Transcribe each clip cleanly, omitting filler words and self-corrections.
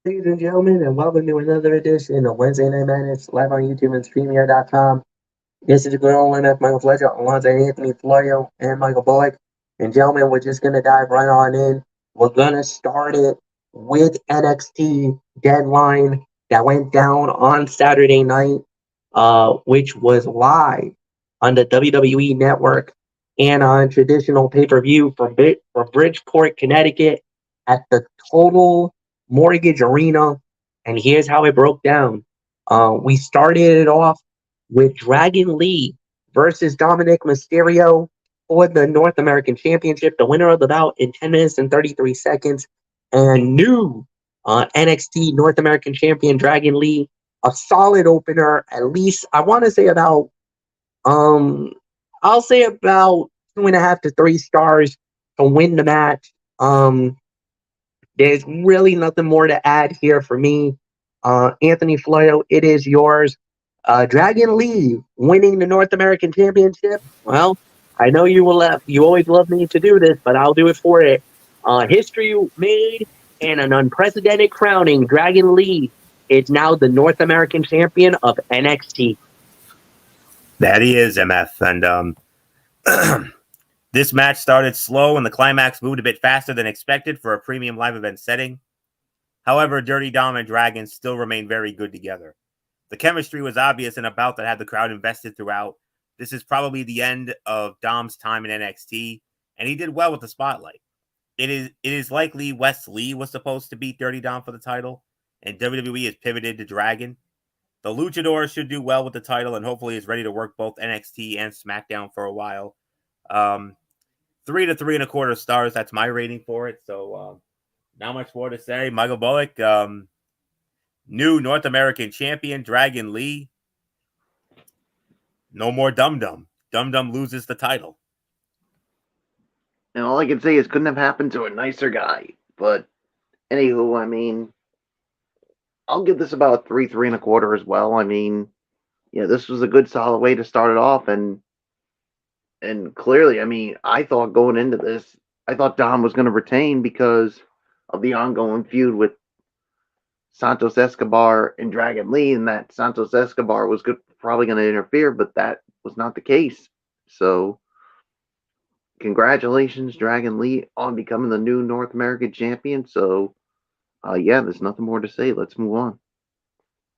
Ladies and gentlemen, and welcome to another edition of Wednesday Night Madness live on YouTube and StreamYard.com. This is the good old lineup: Michael Fletcher, Alonzo Anthony Florio, and Michael Bullock. And gentlemen, we're just gonna dive right on in. We're gonna start it with NXT Deadline that went down on Saturday night, which was live on the WWE Network and on traditional pay-per-view from Bridgeport, Connecticut, at the Total Mortgage Arena. And here's how it broke down. We started it off with Dragon Lee versus Dominic Mysterio for the North American Championship. The winner of the bout in 10 minutes and 33 seconds. And new NXT North American Champion Dragon Lee. A solid opener, at least I want to say about um I'll say about 2.5 to 3 stars to win the match. There's really nothing more to add here for me. Anthony Floyo, it is yours. Dragon Lee winning the North American Championship. Well, I know you always love me to do this, but I'll do it for it. History made and an unprecedented crowning. Dragon Lee is now the North American champion of NXT. That he is, MF. And this match started slow and the climax moved a bit faster than expected for a premium live event setting. However, Dirty Dom and Dragon still remain very good together. The chemistry was obvious in a bout that had the crowd invested throughout. This is probably the end of Dom's time in NXT, and he did well with the spotlight. It is likely Wes Lee was supposed to beat Dirty Dom for the title, and WWE has pivoted to Dragon. The Luchador should do well with the title and hopefully is ready to work both NXT and SmackDown for a while. 3 to 3.25 stars. That's my rating for it. So not much more to say. Michael Bullock, new North American champion, Dragon Lee. No more Dum Dum. Dum Dum loses the title. And all I can say is couldn't have happened to a nicer guy. But anywho, I mean, I'll give this about a 3.25 as well. I mean, this was a good solid way to start it off, and clearly, I mean, I thought going into this, I thought Dom was going to retain because of the ongoing feud with Santos Escobar and Dragon Lee, and that Santos Escobar was probably going to interfere, but that was not the case. So, congratulations, Dragon Lee, on becoming the new North American champion. So, there's nothing more to say. Let's move on.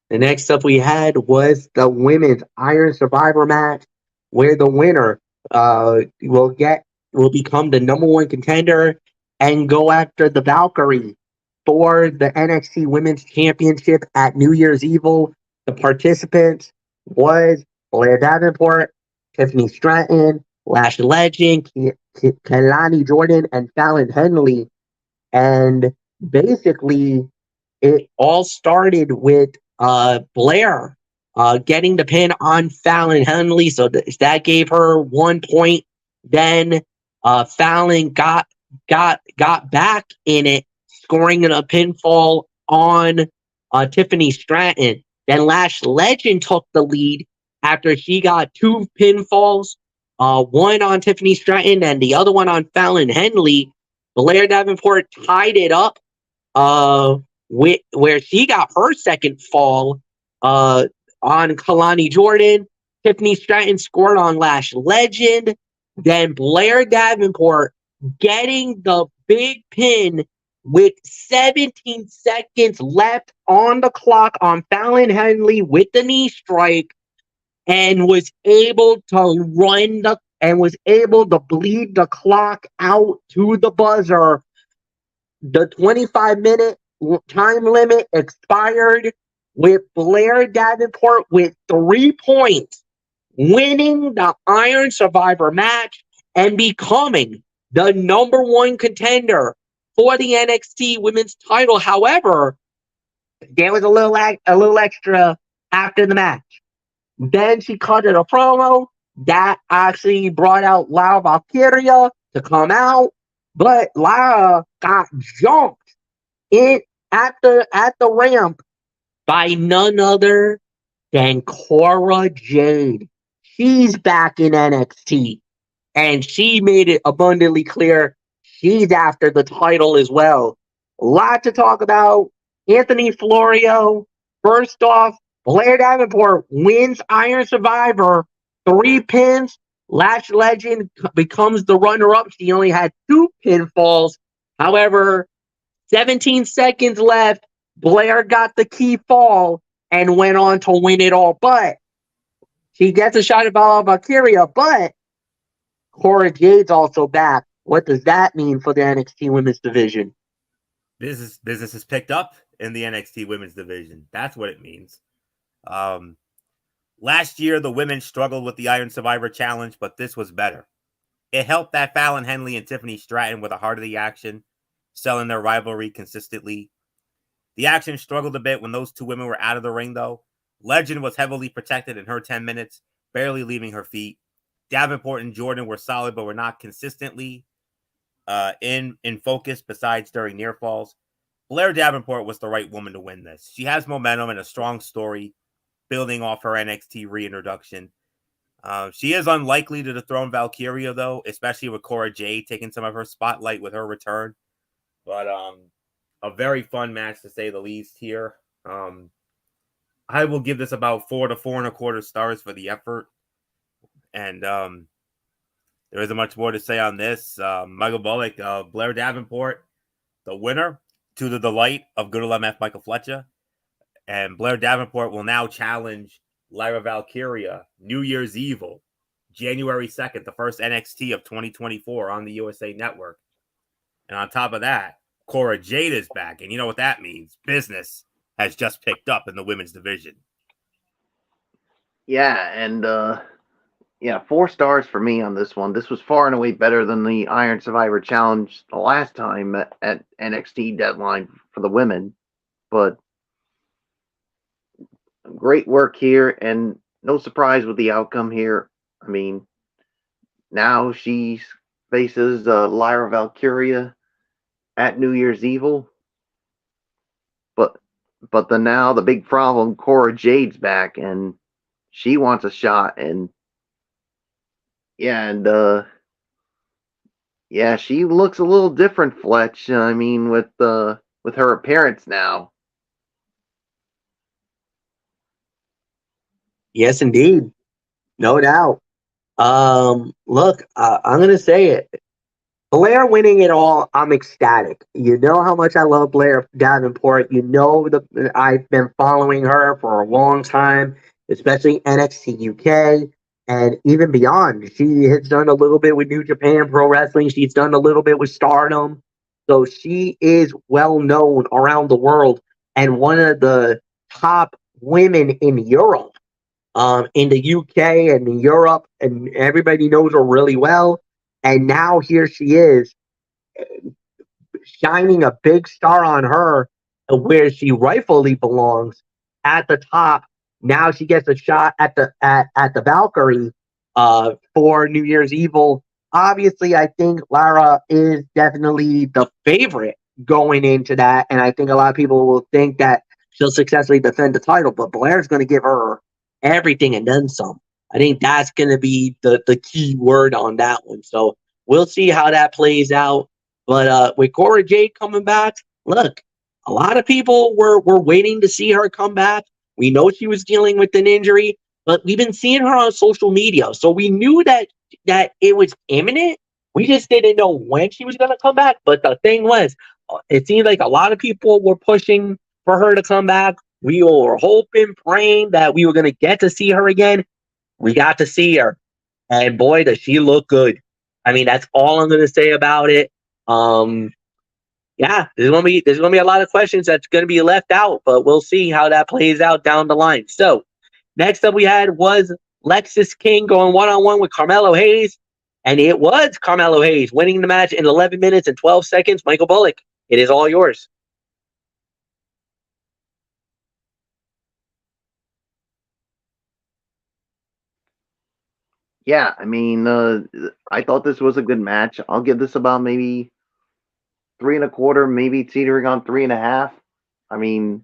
The next up we had was the women's Iron Survivor match, where the winner will become the number one contender and go after the Valkyrie for the NXT Women's Championship at New Year's Evil. The participants was Blair Davenport, Tiffany Stratton, Lash Legend, Kelani Jordan, and Fallon Henley. And basically, it all started with Blair getting the pin on Fallon Henley, so that gave her 1 point. Then Fallon got back in it, scoring a pinfall on Tiffany Stratton. Then Lash Legend took the lead after she got 2 pinfalls, one on Tiffany Stratton and the other one on Fallon Henley. Blair Davenport tied it up where she got her second fall on Kalani Jordan. Tiffany Stratton scored on Lash Legend. Then Blair Davenport getting the big pin with 17 seconds left on the clock on Fallon Henley with the knee strike, and was able to bleed the clock out to the buzzer. The 25-minute time limit expired with Blair Davenport with 3 points, winning the Iron Survivor match and becoming the number one contender for the NXT Women's title. However, there was a little extra after the match. Then she cut it a promo that actually brought out Lara Valkyria to come out, but Lara got jumped at the ramp by none other than Cora Jade. She's back in NXT, and she made it abundantly clear she's after the title as well. A lot to talk about. Anthony Florio. First off, Blair Davenport wins Iron Survivor, 3 pins. Lash Legend becomes the runner-up. She only had 2 pinfalls. However, 17 seconds left. Blair got the key fall and went on to win it all. But she gets a shot at Valkyria, but Cora Jade's also back. What does that mean for the NXT Women's Division? Business is picked up in the NXT Women's Division. That's what it means. Last year, the women struggled with the Iron Survivor Challenge, but this was better. It helped that Fallon Henley and Tiffany Stratton were the heart of the action, selling their rivalry consistently. The action struggled a bit when those 2 women were out of the ring, though. Legend was heavily protected in her 10 minutes, barely leaving her feet. Davenport and Jordan were solid, but were not consistently in focus besides during near falls. Blair Davenport was the right woman to win this. She has momentum and a strong story, building off her NXT reintroduction. She is unlikely to dethrone Valkyria, though, especially with Cora Jade taking some of her spotlight with her return. But a very fun match, to say the least, here. I will give this about 4 to 4.25 stars for the effort. And there isn't much more to say on this. Michael Bullock, Blair Davenport, the winner, to the delight of good old MF Michael Fletcher. And Blair Davenport will now challenge Lyra Valkyria, New Year's Evil, January 2nd, the first NXT of 2024 on the USA Network. And on top of that, Cora Jade is back. And you know what that means. Business has just picked up in the women's division. Yeah, and 4 stars for me on this one. This was far and away better than the Iron Survivor Challenge the last time at NXT Deadline for the women. But great work here, and no surprise with the outcome here. I mean, now she faces Lyra Valkyria at New Year's Evil. But now the big problem, Cora Jade's back, and she wants a shot, and she looks a little different, Fletch. I mean, with her appearance now. Yes, indeed. No doubt. Look, I'm going to say it. Blair winning it all, I'm ecstatic. You know how much I love Blair Davenport. You know I've been following her for a long time, especially NXT UK and even beyond. She has done a little bit with New Japan Pro Wrestling. She's done a little bit with Stardom. So she is well known around the world and one of the top women in Europe, in the UK and in Europe, and everybody knows her really well. And now here she is, shining a big star on her where she rightfully belongs at the top. Now she gets a shot at the Valkyrie for New Year's Evil. Obviously, I think Lara is definitely the favorite going into that, and I think a lot of people will think that she'll successfully defend the title, but Blair's going to give her everything and then some. I think that's going to be the key word on that one. So we'll see how that plays out. But with Cora Jade coming back, look, a lot of people were waiting to see her come back. We know she was dealing with an injury, but we've been seeing her on social media. So we knew that it was imminent. We just didn't know when she was going to come back. But the thing was, it seemed like a lot of people were pushing for her to come back. We were hoping, praying that we were going to get to see her again. We got to see her, and boy, does she look good. I mean, that's all I'm going to say about it. Yeah, there's gonna be a lot of questions that's going to be left out, but we'll see how that plays out down the line. So, next up we had was Lexis King going one-on-one with Carmelo Hayes, and it was Carmelo Hayes winning the match in 11 minutes and 12 seconds. Michael Bullock, it is all yours. Yeah, I mean, I thought this was a good match. I'll give this about maybe 3.25, maybe teetering on 3.5. I mean,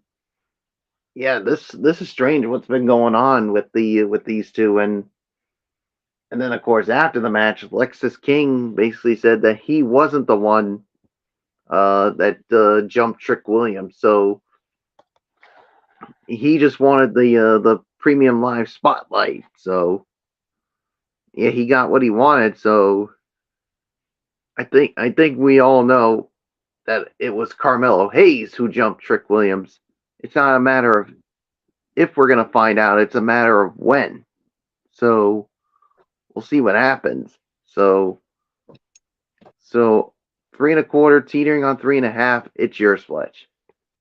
yeah, this is strange. What's been going on with these two, and then of course after the match, Lexis King basically said that he wasn't the one that jumped Trick Williams. So he just wanted the premium live spotlight. So yeah, he got what he wanted. So I think we all know that it was Carmelo Hayes who jumped Trick Williams. It's not a matter of if we're gonna find out; it's a matter of when. So we'll see what happens. So 3.25, teetering on 3.5. It's yours, Fletch.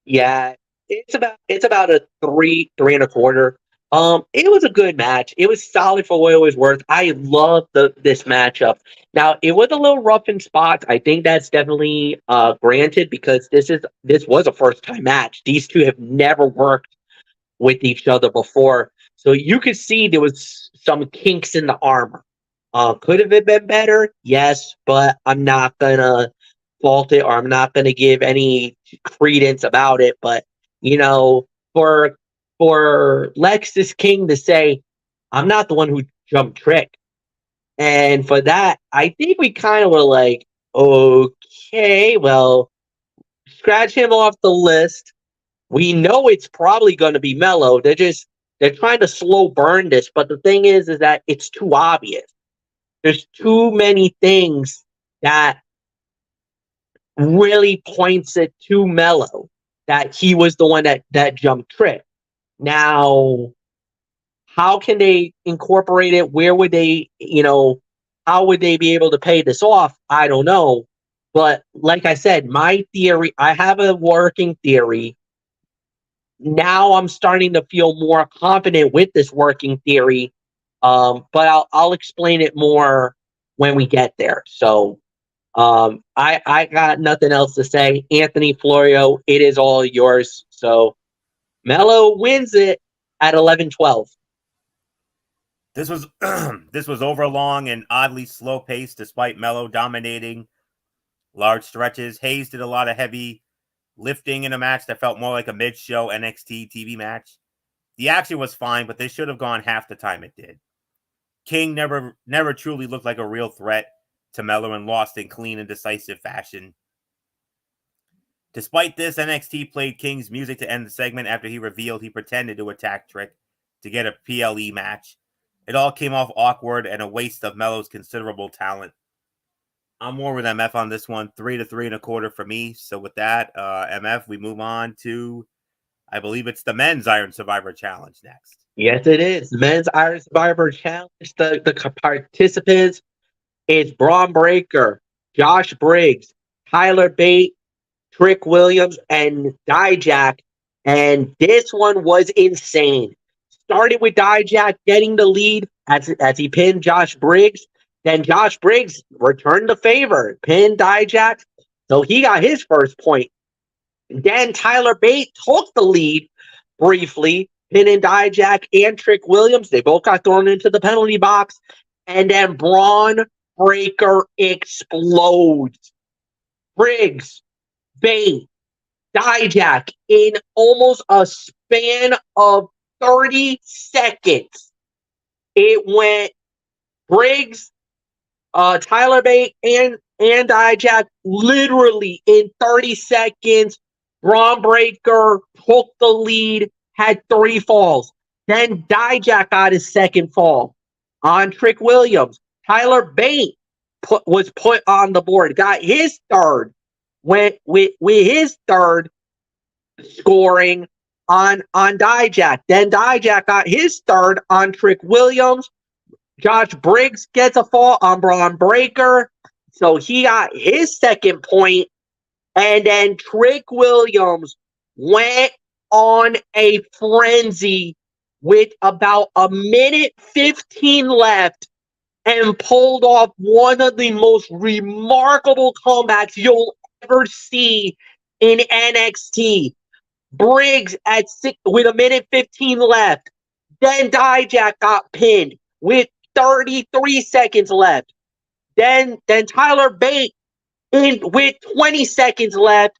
Yeah, it's about a three and a quarter. It was a good match. It was solid for what it was worth. I love this matchup. Now it was a little rough in spots. I think that's definitely granted because this was a first time match. These two have never worked with each other before, so you could see there was some kinks in the armor. Could have it been better? Yes, but I'm not gonna fault it or I'm not gonna give any credence about it. But you know, for Lexus King to say, I'm not the one who jumped Trick. And for that, I think we kind of were like, okay, well, scratch him off the list. We know it's probably going to be Mellow. They're trying to slow burn this, but the thing is that it's too obvious. There's too many things that really points it to Mellow that he was the one that jumped Trick. Now, how can they incorporate it? Where would they, how would they be able to pay this off? I don't know. But like I said, my theory, I have a working theory. Now I'm starting to feel more confident with this working theory. But I'll explain it more when we get there. So I got nothing else to say. Anthony Florio, it is all yours. So Mello wins it at 11-12. This was this was overlong and oddly slow paced, despite Mello dominating large stretches. Hayes did a lot of heavy lifting in a match that felt more like a mid-show NXT TV match. The action was fine, but this should have gone half the time it did. King never truly looked like a real threat to Mello and lost in clean and decisive fashion. Despite this, NXT played King's music to end the segment after he revealed he pretended to attack Trick to get a PLE match. It all came off awkward and a waste of Mello's considerable talent. I'm more with MF on this one, 3 to 3.25 for me. So with that, MF, we move on to, I believe it's the men's Iron Survivor Challenge next. Yes, it is. The men's Iron Survivor Challenge. The participants is Braun Breaker, Josh Briggs, Tyler Bate, Trick Williams, and Dijak. And this one was insane. Started with Dijak getting the lead as he pinned Josh Briggs. Then Josh Briggs returned the favor, pinned Dijak, so he got his first point. Then Tyler Bate took the lead briefly, pinning Dijak and Trick Williams. They both got thrown into the penalty box. And then Braun Breaker explodes. Briggs, Bate, Dijak in almost a span of 30 seconds. It went Briggs, Tyler Bate, and Dijak literally in 30 seconds. Braun Breaker took the lead, had 3 falls. Then Dijak got his second fall on Trick Williams. Tyler Bate was put on the board, got his third, went with his third scoring on Dijak. Then Dijak got his third on Trick Williams. Josh Briggs gets a fall on Braun Breaker, so he got his second point. And then Trick Williams went on a frenzy with about a minute 15 left and pulled off one of the most remarkable comebacks you'll ever see in NXT. Briggs with a minute 15 left. Then Dijak got pinned with 33 seconds left. Then Tyler Bate with 20 seconds left.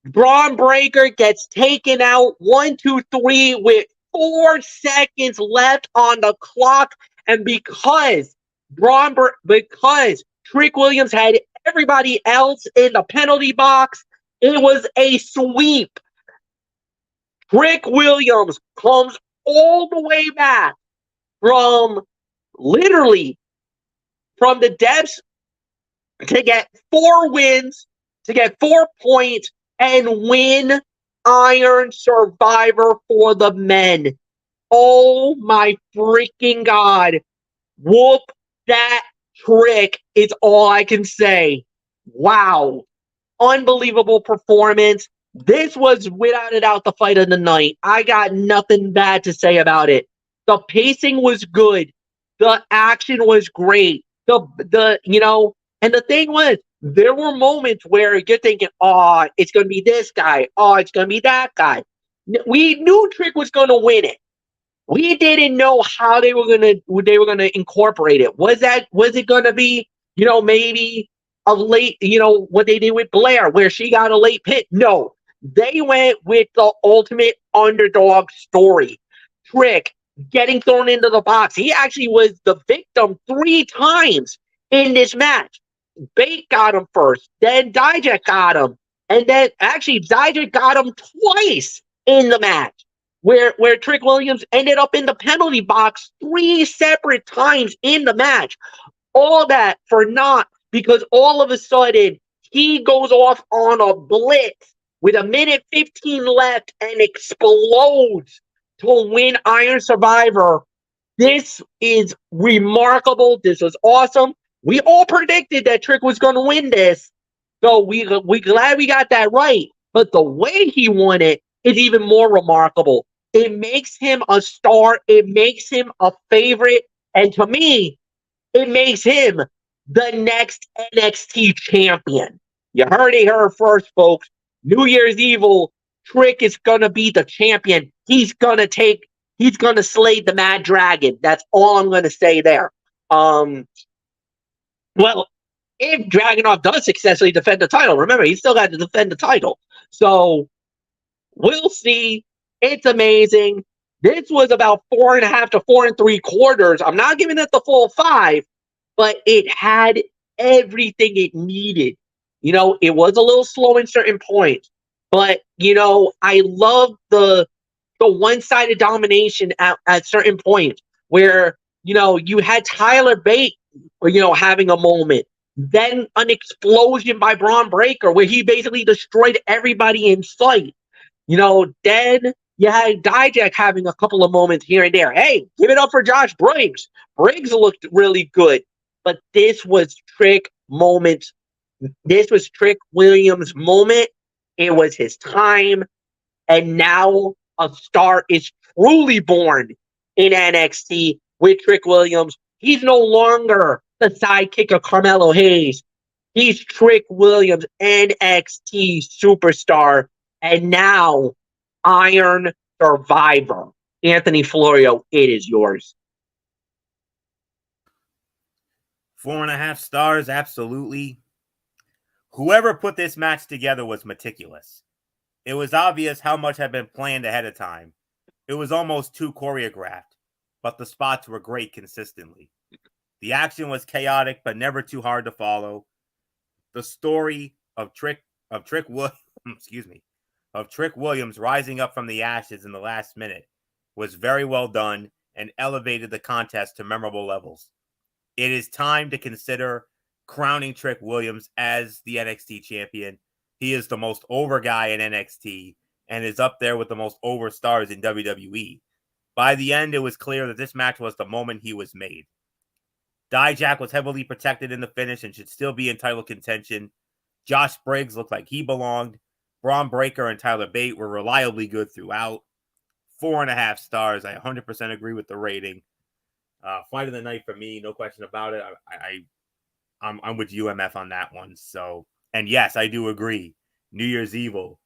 Braun Breaker gets taken out 1, 2, 3 with 4 seconds left on the clock. And because Trick Williams had everybody else in the penalty box, it was a sweep. Trick Williams comes all the way back from literally from the depths to get 4 wins, to get 4 points, and win Iron Survivor for the men. Oh my freaking God. Whoop that Trick is all I can say. Wow. Unbelievable performance. This was without a doubt the fight of the night. I got nothing bad to say about it. The pacing was good. The action was great. And the thing was, there were moments where you're thinking, oh, it's gonna be this guy, oh, it's gonna be that guy. We knew Trick was gonna win it. We didn't know how they were gonna incorporate it. Was it gonna be, maybe a late, what they did with Blair, where she got a late pin? No, they went with the ultimate underdog story. Trick getting thrown into the box. He actually was the victim 3 times in this match. Bate got him first, then Dijak got him, and then actually Dijak got him twice in the match. Where Trick Williams ended up in the penalty box 3 separate times in the match. All that for naught, because all of a sudden he goes off on a blitz with 1:15 left and explodes to win Iron Survivor. This is remarkable. This was awesome. We all predicted that Trick was going to win this, so we glad we got that right. But the way he won it is even more remarkable. It makes him a star. It makes him a favorite. And to me, it makes him the next NXT champion. You heard it here first, folks. New Year's Evil, Trick is going to be the champion. He's going to slay the Mad Dragon. That's all I'm going to say there. Well, if Dragunov does successfully defend the title, remember, he's still got to defend the title. So we'll see. It's amazing. This was about 4.5 to 4 3/4. I'm not giving it the full 5, but it had everything it needed. It was a little slow in certain points, but I love the one-sided domination at certain points where you had Tyler Bate, having a moment, then an explosion by Braun Breaker where he basically destroyed everybody in sight. Then you had Dijak having a couple of moments here and there. Hey, give it up for Josh Briggs. Briggs looked really good. But this was Trick moments. This was Trick Williams' moment. It was his time. And now a star is truly born in NXT with Trick Williams. He's no longer the sidekick of Carmelo Hayes. He's Trick Williams, NXT superstar. And now Iron Survivor. Anthony Florio, it is yours. 4.5 stars, absolutely. Whoever put this match together was meticulous. It was obvious how much had been planned ahead of time. It was almost too choreographed, but the spots were great consistently. The action was chaotic, but never too hard to follow. The story of Trick Williams rising up from the ashes in the last minute was very well done and elevated the contest to memorable levels. It is time to consider crowning Trick Williams as the NXT champion. He is the most over guy in NXT and is up there with the most over stars in WWE. By the end, it was clear that this match was the moment he was made. Dijak was heavily protected in the finish and should still be in title contention. Josh Briggs looked like he belonged. Braun Breaker and Tyler Bate were reliably good throughout. 4.5 stars. I 100% agree with the rating. Fight of the night for me, no question about it. I'm with UMF on that one. So, and yes, I do agree. New Year's Evil,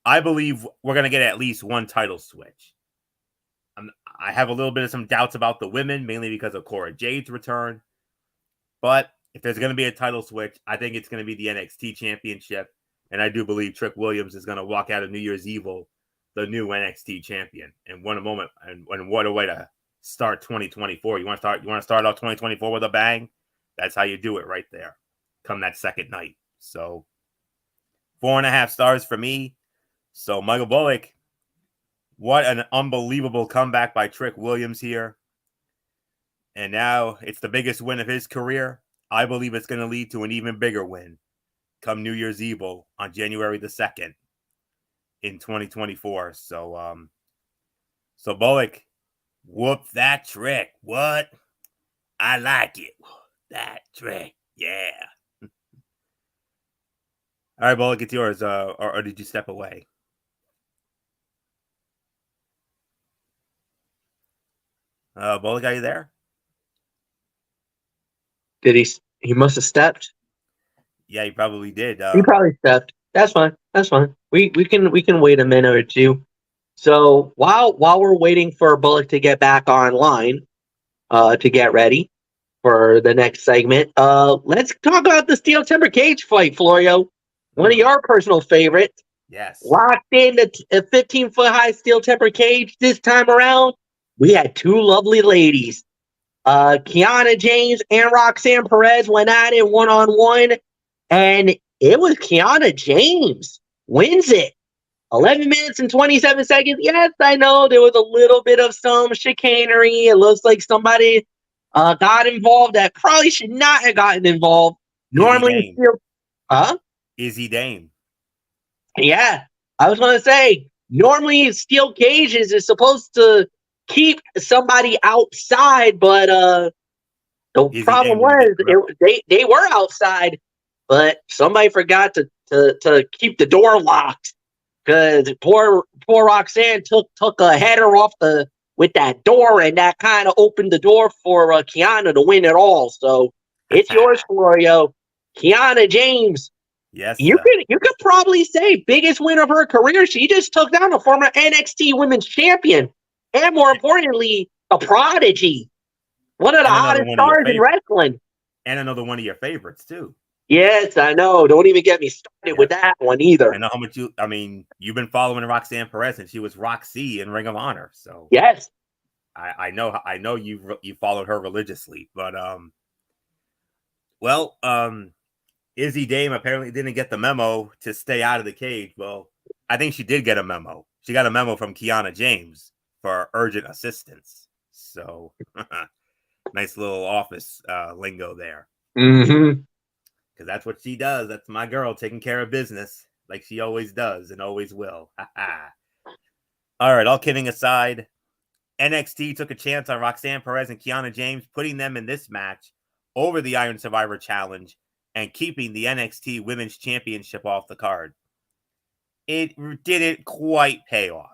I believe we're gonna get at least one title switch. I have a little bit of some doubts about the women, mainly because of Cora Jade's return. But if there's going to be a title switch, I think it's going to be the NXT Championship. And I do believe Trick Williams is going to walk out of New Year's Evil the new NXT champion. And what a moment, and what a way to start 2024. You want to start off 2024 with a bang? That's how you do it right there. Come that second night. So 4.5 stars for me. So Michael Bullock, what an unbelievable comeback by Trick Williams here. And now it's the biggest win of his career. I believe it's going to lead to an even bigger win come New Year's Eve on January the 2nd in 2024. So Bullock, whoop that Trick. What? I like it. That Trick. Yeah. All right, Bullock, it's yours. Or did you step away? Bullock, are you there? Did he must have stepped. Yeah, he probably did. He probably stepped. That's fine. That's fine. We can wait a minute or two. So while we're waiting for Bullock to get back online, to get ready for the next segment, let's talk about the steel timber cage fight, Florio. One of your personal favorites. Yes. Locked in a 15-foot high steel timber cage this time around. We had two lovely ladies. Kiana James and Roxanne Perez went at it one-on-one, and it was Kiana James wins it. 11 minutes and 27 seconds. Yes, I know there was a little bit of some chicanery. It looks like somebody got involved that probably should not have gotten involved. Normally, Izzy Dame. Yeah, I was going to say, normally steel cages is supposed to keep somebody outside, but the Izzy problem Dame was they were outside, but somebody forgot to keep the door locked because poor Roxanne took a header off with that door, and that kind of opened the door for Kiana to win it all. So it's yours, Florio. Kiana James. Yes, you could probably say biggest win of her career. She just took down a former NXT Women's Champion, and more importantly, a prodigy, one of the hottest stars in wrestling, and another one of your favorites too. Yes, I know. Don't even get me started with that one either. I know how much you've been following Roxanne Perez, and she was Roxy in Ring of Honor. So yes, I know you followed her religiously, but Izzy Dame apparently didn't get the memo to stay out of the cage. Well, I think she did get a memo. She got a memo from Kiana James for urgent assistance. So nice little office lingo there. Mm-hmm. Because that's what she does. That's my girl taking care of business like she always does and always will. All right, all kidding aside, NXT took a chance on Roxanne Perez and Kiana James, putting them in this match over the Iron Survivor Challenge and keeping the NXT Women's Championship off the card. It didn't quite pay off.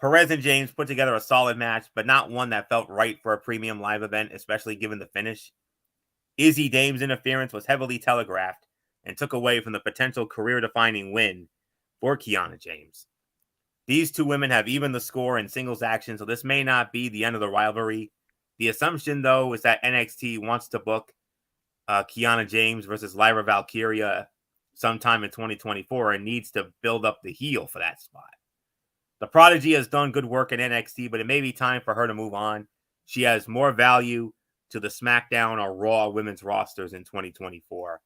Perez and James put together a solid match, but not one that felt right for a premium live event, especially given the finish. Izzy Dame's interference was heavily telegraphed and took away from the potential career-defining win for Kiana James. These two women have evened the score in singles action, so this may not be the end of the rivalry. The assumption, though, is that NXT wants to book Kiana James versus Lyra Valkyria sometime in 2024 and needs to build up the heel for that spot. The Prodigy has done good work in NXT, but it may be time for her to move on. She has more value to the SmackDown or Raw women's rosters in 2024.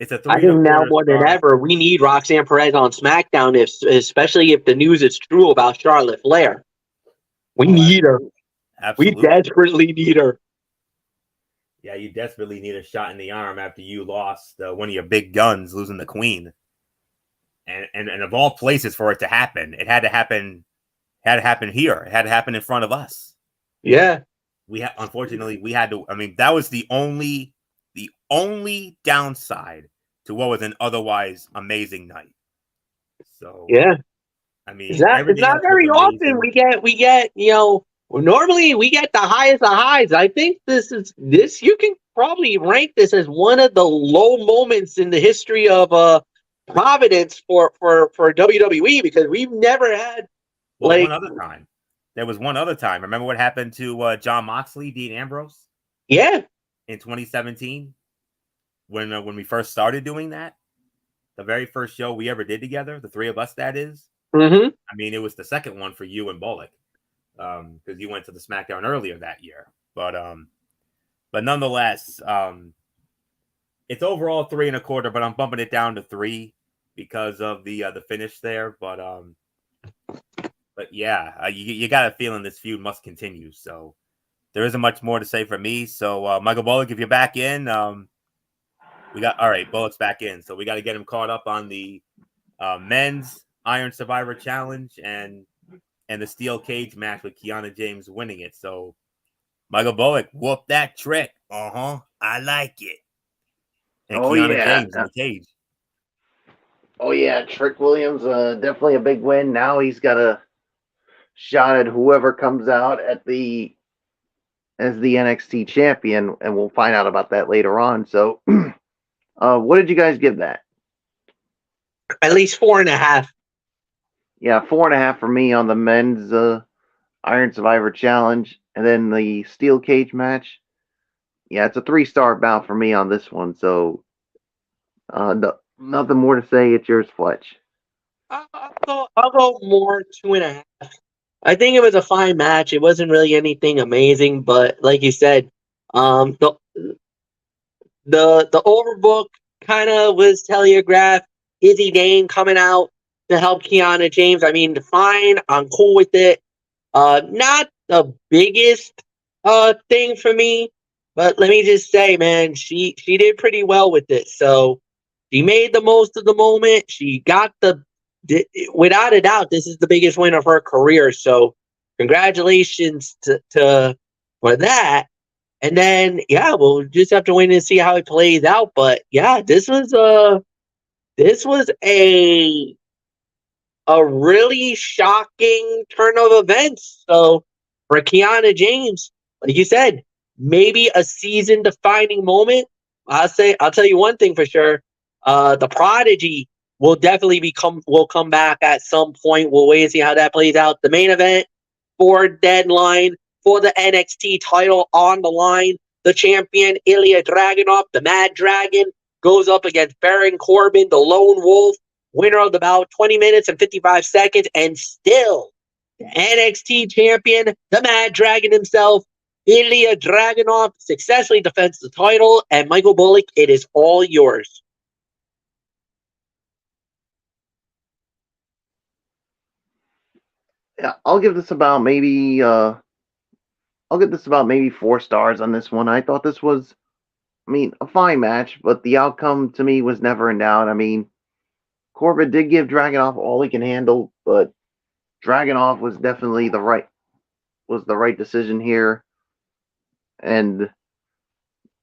It's a 3 I think now more than ever, we need Roxanne Perez on SmackDown, especially if the news is true about Charlotte Flair. We need her. Absolutely. We desperately need her. Yeah, you desperately need a shot in the arm after you lost one of your big guns, losing the Queen. And of all places for it to happen, it had to happen here. It had to happen in front of us. Yeah. Unfortunately, we had to. I mean, that was the only downside to what was an otherwise amazing night. So yeah, I mean, it's not very often we get normally we get the highest of highs. I think this you can probably rank this as one of the low moments in the history of Providence for WWE, because we've never had one other time. There was one other time. Remember what happened to Jon Moxley, Dean Ambrose? Yeah. In 2017, when we first started doing that, the very first show we ever did together, the three of us, that is. Mm-hmm. I mean, it was the second one for you and Bullock, because you went to the SmackDown earlier that year. But nonetheless, it's overall 3.25, but I'm bumping it down to 3. because of the finish there. But yeah, you got a feeling this feud must continue. So there isn't much more to say for me. So Michael Bullock, if you're back in, we got all right. Bullock's back in, so we got to get him caught up on the men's Iron Survivor Challenge and the steel cage match with Kiana James winning it. So Michael Bullock, whoop that trick. I like it. And Oh Kiana yeah. James in the cage. Oh yeah, Trick Williams, definitely a big win. Now he's got a shot at whoever comes out as the NXT champion, and we'll find out about that later on. So, what did you guys give that? At least 4.5. Yeah, 4.5 for me on the men's Iron Survivor Challenge, and then the steel cage match. Yeah, it's a 3-star bout for me on this one. So, nothing more to say. It's yours, Fletch. I'll go more 2.5. I think it was a fine match. It wasn't really anything amazing, but like you said, the overbook kind of was telegraphed. Izzy Dane coming out to help Kiana James. I mean, fine. I'm cool with it. Not the biggest thing for me, but let me just say, man, she did pretty well with it. So she made the most of the moment. She got without a doubt, this is the biggest win of her career. So congratulations to for that. And then yeah, we'll just have to wait and see how it plays out. But yeah, this was a really shocking turn of events. So for Kiana James, like you said, maybe a season defining moment. I'll tell you one thing for sure. The Prodigy will definitely will come back at some point. We'll wait and see how that plays out. The main event for Deadline for the NXT title on the line. The champion Ilya Dragunov, the Mad Dragon, goes up against Baron Corbin, the Lone Wolf, winner of the bout, 20 minutes and 55 seconds, and still the NXT champion, the Mad Dragon himself, Ilya Dragunov, successfully defends the title. And Michael Bullock, it is all yours. Yeah, I'll give this about maybe 4 stars on this one. I thought this was, a fine match, but the outcome to me was never in doubt. I mean, Corbin did give Dragunov all he can handle, but Dragunov was definitely the right decision here. And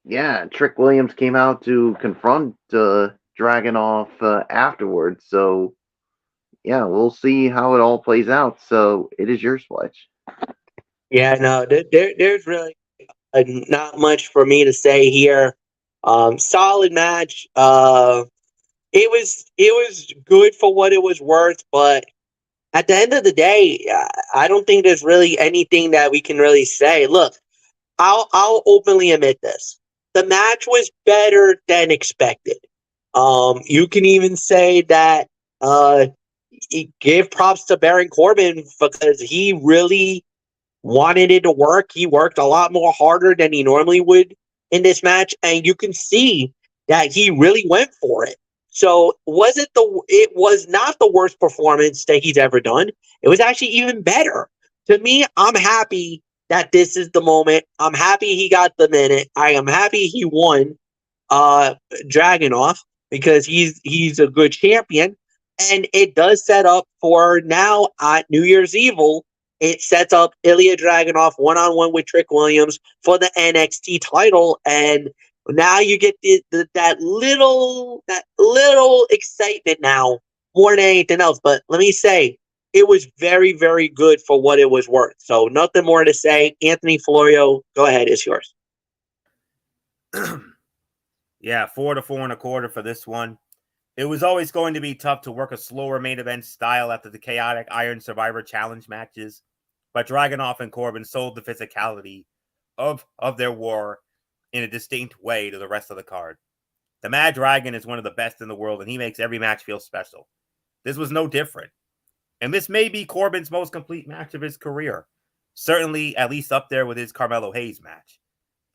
yeah, Trick Williams came out to confront Dragunov afterwards. So yeah, we'll see how it all plays out. So it is yours, Fletch. Yeah, no, there's really not much for me to say here. Solid match. It was good for what it was worth, but at the end of the day, I don't think there's really anything that we can really say. Look, I'll openly admit this. The match was better than expected. You can even say that give props to Baron Corbin because he really wanted it to work. He worked a lot more harder than he normally would in this match, and you can see that he really went for it. So it was not the worst performance that he's ever done. It was actually even better. To me, I'm happy that this is the moment. I'm happy he got the minute. I am happy he won Dragunov because he's a good champion. And it does set up for now at New Year's Evil. It sets up Ilya Dragunov one-on-one with Trick Williams for the NXT title, and now you get that little excitement now more than anything else. But let me say, it was very, very good for what it was worth. So nothing more to say. Anthony Florio, go ahead, it's yours. Yeah, 4 to 4.25 for this one. It was always going to be tough to work a slower main event style after the chaotic Iron Survivor Challenge matches, but Dragunov and Corbin sold the physicality of their war in a distinct way to the rest of the card. The Mad Dragon is one of the best in the world, and he makes every match feel special. This was no different. And this may be Corbin's most complete match of his career. Certainly at least up there with his Carmelo Hayes match.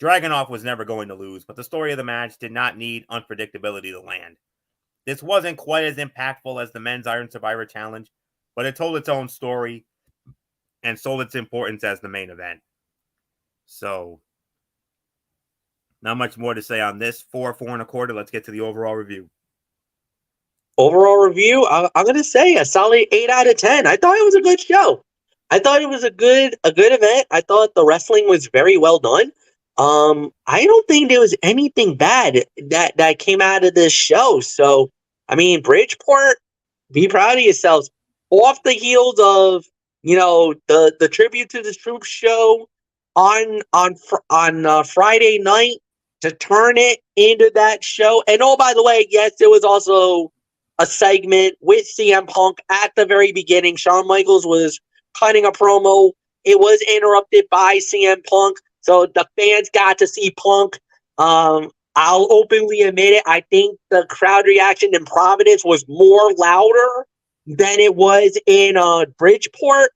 Dragunov was never going to lose, but the story of the match did not need unpredictability to land. This wasn't quite as impactful as the Men's Iron Survivor Challenge, but it told its own story and sold its importance as the main event. So, not much more to say on this. 4.25. Let's get to the overall review. Overall review, I'm gonna say a solid 8 out of 10. I thought it was a good show. I thought it was a good event. I thought the wrestling was very well done. I don't think there was anything bad that came out of this show. So, I mean, Bridgeport, be proud of yourselves. Off the heels of the Tribute to the Troops show on Friday night, to turn it into that show. And oh, by the way, yes, there was also a segment with CM Punk at the very beginning. Shawn Michaels was cutting a promo. It was interrupted by CM Punk, so the fans got to see Punk. I'll openly admit it. I think the crowd reaction in Providence was more louder than it was in Bridgeport,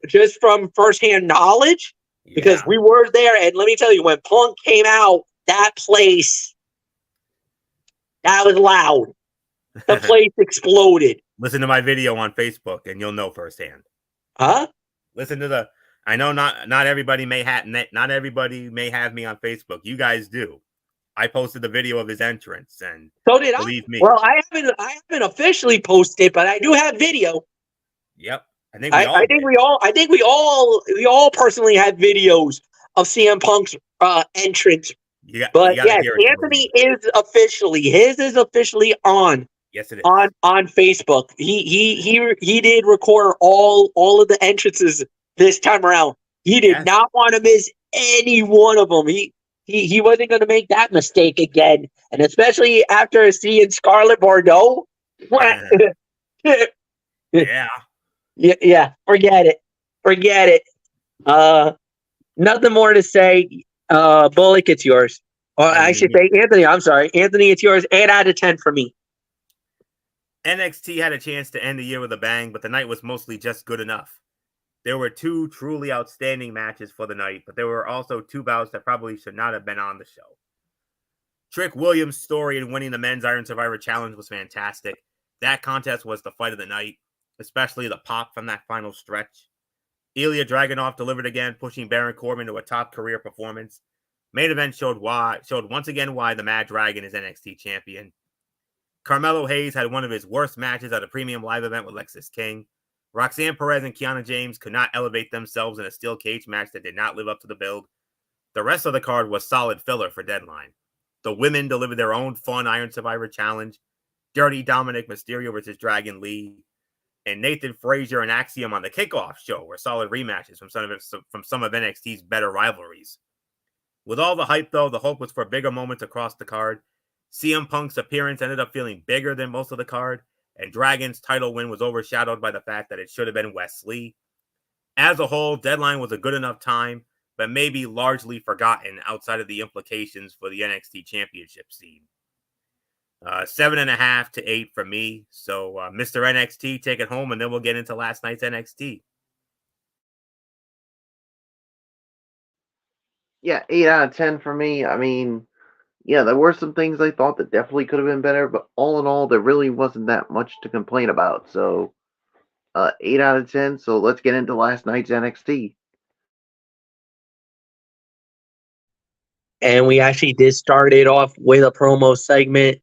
just from firsthand knowledge, because we were there. And let me tell you, when Punk came out, that place, that was loud. The place exploded. Listen to my video on Facebook, and you'll know firsthand. Huh? Listen to the. I know not everybody may have me on Facebook. You guys do. I posted the video of his entrance, and so did believe me. Well, I haven't officially posted, but I do have video. Yep, I think we all personally had videos of CM Punk's entrance. But yes, Anthony is officially on. Yes, it is on Facebook. He did record all of the entrances this time around. He did not want to miss any one of them. He wasn't going to make that mistake again, and especially after seeing Scarlett Bordeaux. Yeah. Forget it. Nothing more to say. Bullock, it's yours. Or I should say, Anthony. I'm sorry, Anthony. It's yours. 8 out of 10 for me. NXT had a chance to end the year with a bang, but the night was mostly just good enough. There were 2 truly outstanding matches for the night, but there were also 2 bouts that probably should not have been on the show. Trick Williams' story in winning the Men's Iron Survivor Challenge was fantastic. That contest was the fight of the night, especially the pop from that final stretch. Ilya Dragunov delivered again, pushing Baron Corbin to a top career performance. Main event showed once again why the Mad Dragon is NXT champion. Carmelo Hayes had one of his worst matches at a premium live event with Lexis King. Roxanne Perez and Kiana James could not elevate themselves in a steel cage match that did not live up to the build. The rest of the card was solid filler for Deadline. The women delivered their own fun Iron Survivor Challenge. Dirty Dominic Mysterio versus Dragon Lee. And Nathan Frazier and Axiom on the kickoff show were solid rematches from some of NXT's better rivalries. With all the hype, though, the hope was for bigger moments across the card. CM Punk's appearance ended up feeling bigger than most of the card, and Dragon's title win was overshadowed by the fact that it should have been Wes Lee. As a whole, Deadline was a good enough time, but maybe largely forgotten outside of the implications for the NXT Championship scene. 7.5 to 8 for me. So, Mr. NXT, take it home, and then we'll get into last night's NXT. Yeah, 8 out of 10 for me. I mean, yeah, there were some things I thought that definitely could have been better, but all in all, there really wasn't that much to complain about. So, 8 out of 10. So let's get into last night's NXT. And we actually did start it off with a promo segment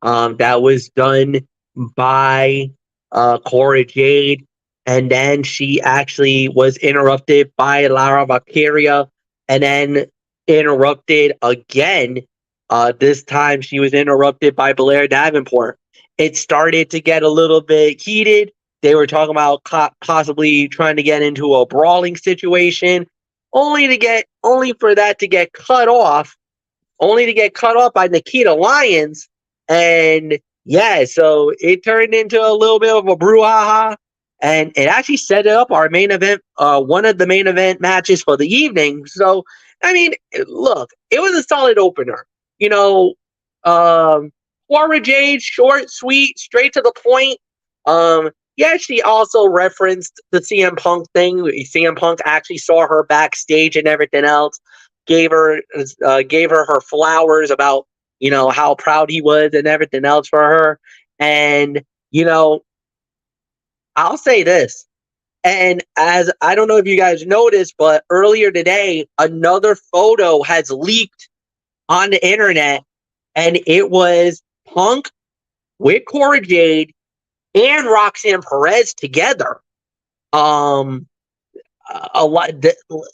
that was done by Cora Jade. And then she actually was interrupted by Lara Valkyria, and then interrupted again. This time she was interrupted by Blair Davenport. It started to get a little bit heated. They were talking about possibly trying to get into a brawling situation, only for that to get cut off by Nikita Lyons. And yeah, so it turned into a little bit of a brouhaha, and it actually set up our main event, one of the main event matches for the evening. So, I mean, look, it was a solid opener. You know, Cora Jade, short, sweet, straight to the point. Yeah, she also referenced the CM Punk thing. CM Punk actually saw her backstage and everything else. Gave her her flowers about how proud he was and everything else for her. And, I'll say this. And as I don't know if you guys noticed, but earlier today, another photo has leaked on the internet, and it was Punk with Cora Jade and Roxanne Perez together. A lot.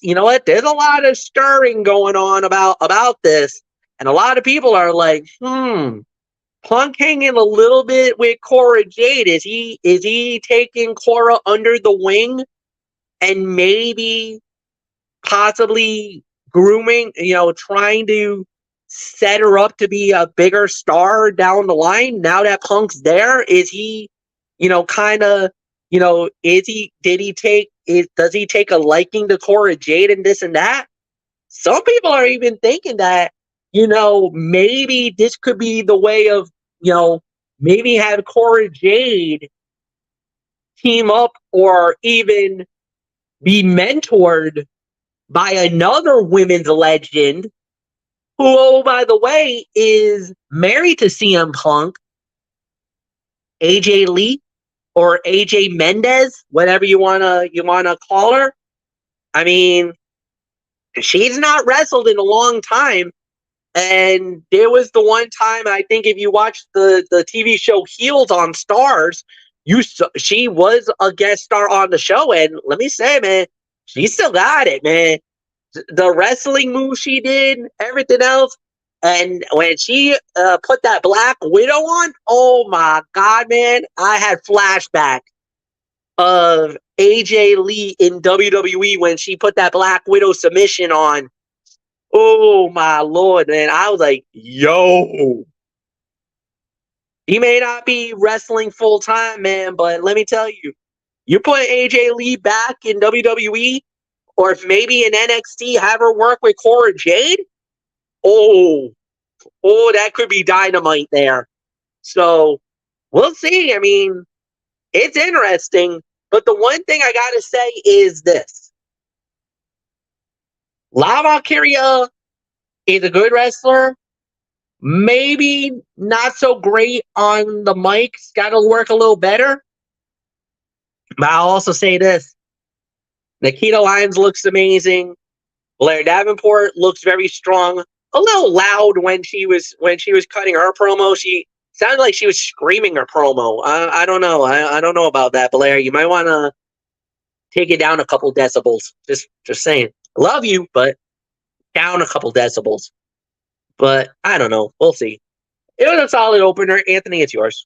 You know what? There's a lot of stirring going on about this, and a lot of people are like, Punk hanging a little bit with Cora Jade. Is he taking Cora under the wing and maybe possibly grooming, trying to set her up to be a bigger star down the line now that Punk's there? Is he, kind of, does he take a liking to Cora Jade and this and that? Some people are even thinking that, maybe this could be the way of, maybe have Cora Jade team up or even be mentored by another women's legend who, oh, by the way, is married to CM Punk, AJ Lee or AJ Mendez, whatever you wanna call her. I mean, she's not wrestled in a long time. And there was the one time, I think if you watched the TV show Heels on Stars, she was a guest star on the show. And let me say, man, she still got it, man. The wrestling move she did, everything else. And when she put that Black Widow on, oh my God, man, I had flashback of AJ Lee in WWE when she put that Black Widow submission on. Oh my Lord, man. I was like, yo. He may not be wrestling full time, man, but let me tell you, you put AJ Lee back in WWE, or if maybe in NXT, have her work with Cora Jade. Oh, that could be dynamite there. So we'll see. I mean, it's interesting, but the one thing I gotta say is this. La Valkyria is a good wrestler. Maybe not so great on the mics. Got to work a little better. But I'll also say this. Nikita Lyons looks amazing. Blair Davenport looks very strong. A little loud when she was cutting her promo. She sounded like she was screaming her promo. I don't know. I don't know about that, Blair. You might want to take it down a couple decibels. Just saying. Love you, but down a couple decibels. But I don't know. We'll see. It was a solid opener. Anthony, it's yours.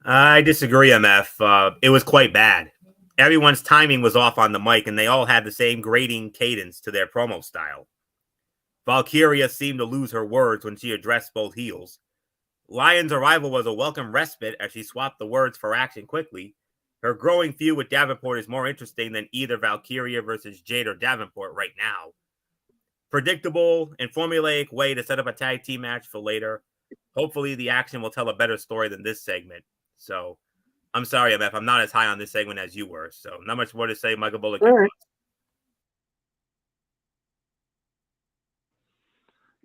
I disagree, MF. It was quite bad. Everyone's timing was off on the mic, and they all had the same grating cadence to their promo style. Valkyria seemed to lose her words when she addressed both heels. Lyon's arrival was a welcome respite as she swapped the words for action quickly. Her growing feud with Davenport is more interesting than either Valkyria versus Jade or Davenport right now. Predictable and formulaic way to set up a tag team match for later. Hopefully the action will tell a better story than this segment. So I'm sorry, MF. I'm not as high on this segment as you were. So not much more to say. Michael Bullock. Right.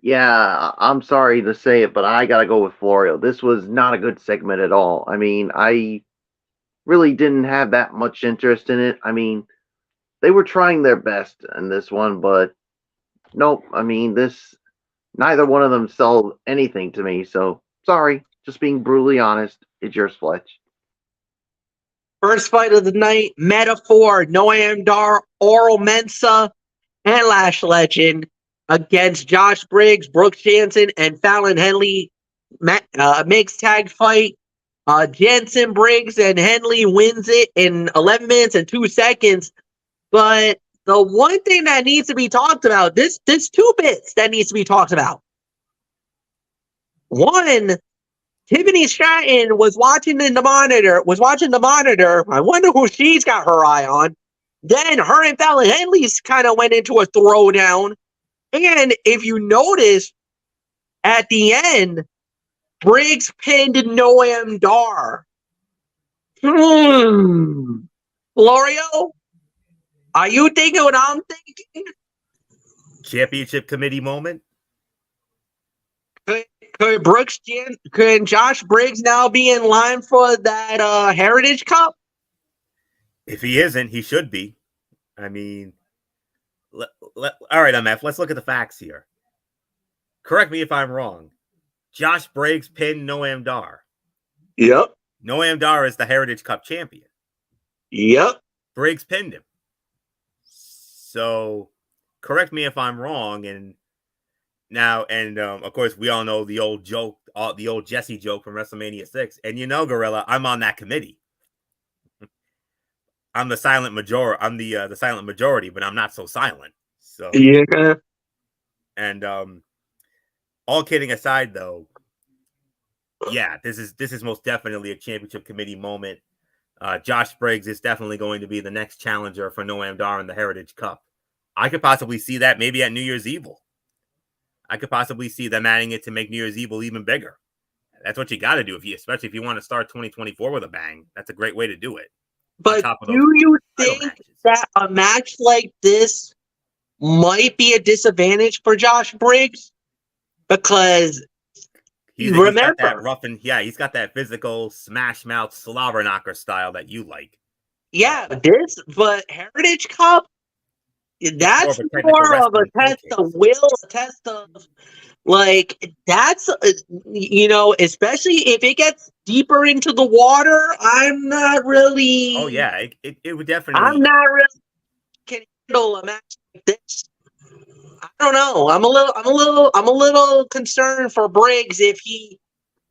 Yeah, I'm sorry to say it, but I got to go with Florio. This was not a good segment at all. I mean, I really didn't have that much interest in it. I mean, they were trying their best in this one, but nope. I mean, neither one of them sold anything to me. So sorry, just being brutally honest. It's yours, Fletch. First fight of the night, Metaphor, Noam Dar, Oral Mensa, and Lash Legend against Josh Briggs, Brooks Jansen, and Fallon Henley. Mixed tag fight. Jansen, Briggs, and Henley wins it in 11 minutes and 2 seconds. But the one thing that needs to be talked about, there's two bits that needs to be talked about. One, Tiffany Stratton was watching the monitor. I wonder who she's got her eye on. Then her and Fallon Henley's kind of went into a throwdown. And if you notice, at the end, Briggs pinned Noam Dar. Florio, are you thinking what I'm thinking? Championship committee moment? Can Josh Briggs now be in line for that Heritage Cup? If he isn't, he should be. I mean, all right, MF, let's look at the facts here. Correct me if I'm wrong. Josh Briggs pinned Noam Dar. Yep. Noam Dar is the Heritage Cup champion. Yep. Briggs pinned him. So, correct me if I'm wrong. And of course, we all know the old joke, the old Jesse joke from WrestleMania 6. And Gorilla, I'm on that committee. I'm the silent majority. I'm the silent majority, but I'm not so silent. So yeah. And all kidding aside, though, yeah, this is most definitely a championship committee moment. Josh Briggs is definitely going to be the next challenger for Noam Dar in the Heritage Cup. I could possibly see that maybe at New Year's Evil. I could possibly see them adding it to make New Year's Evil even bigger. That's what you got to do, especially if you want to start 2024 with a bang. That's a great way to do it. But do you think that a match like this might be a disadvantage for Josh Briggs? Because he's got that rough and he's got that physical smash mouth slobber knocker style that you like. Yeah, but Heritage Cup, that's more of a test of will, a test of that's especially if it gets deeper into the water. I'm not really. Oh yeah, it would definitely. I'm not really can handle a match like this. I don't know. I'm a little concerned for Briggs if he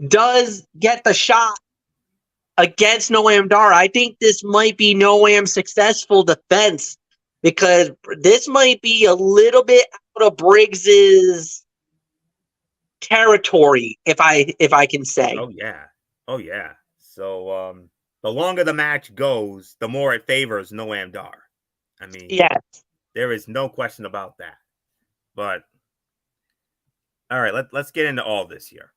does get the shot against Noam Dar. I think this might be Noam's successful defense because this might be a little bit out of Briggs's territory, if I can say. Oh yeah. So the longer the match goes, the more it favors Noam Dar. I mean, yes, there is no question about that. But all right, let's get into all this here.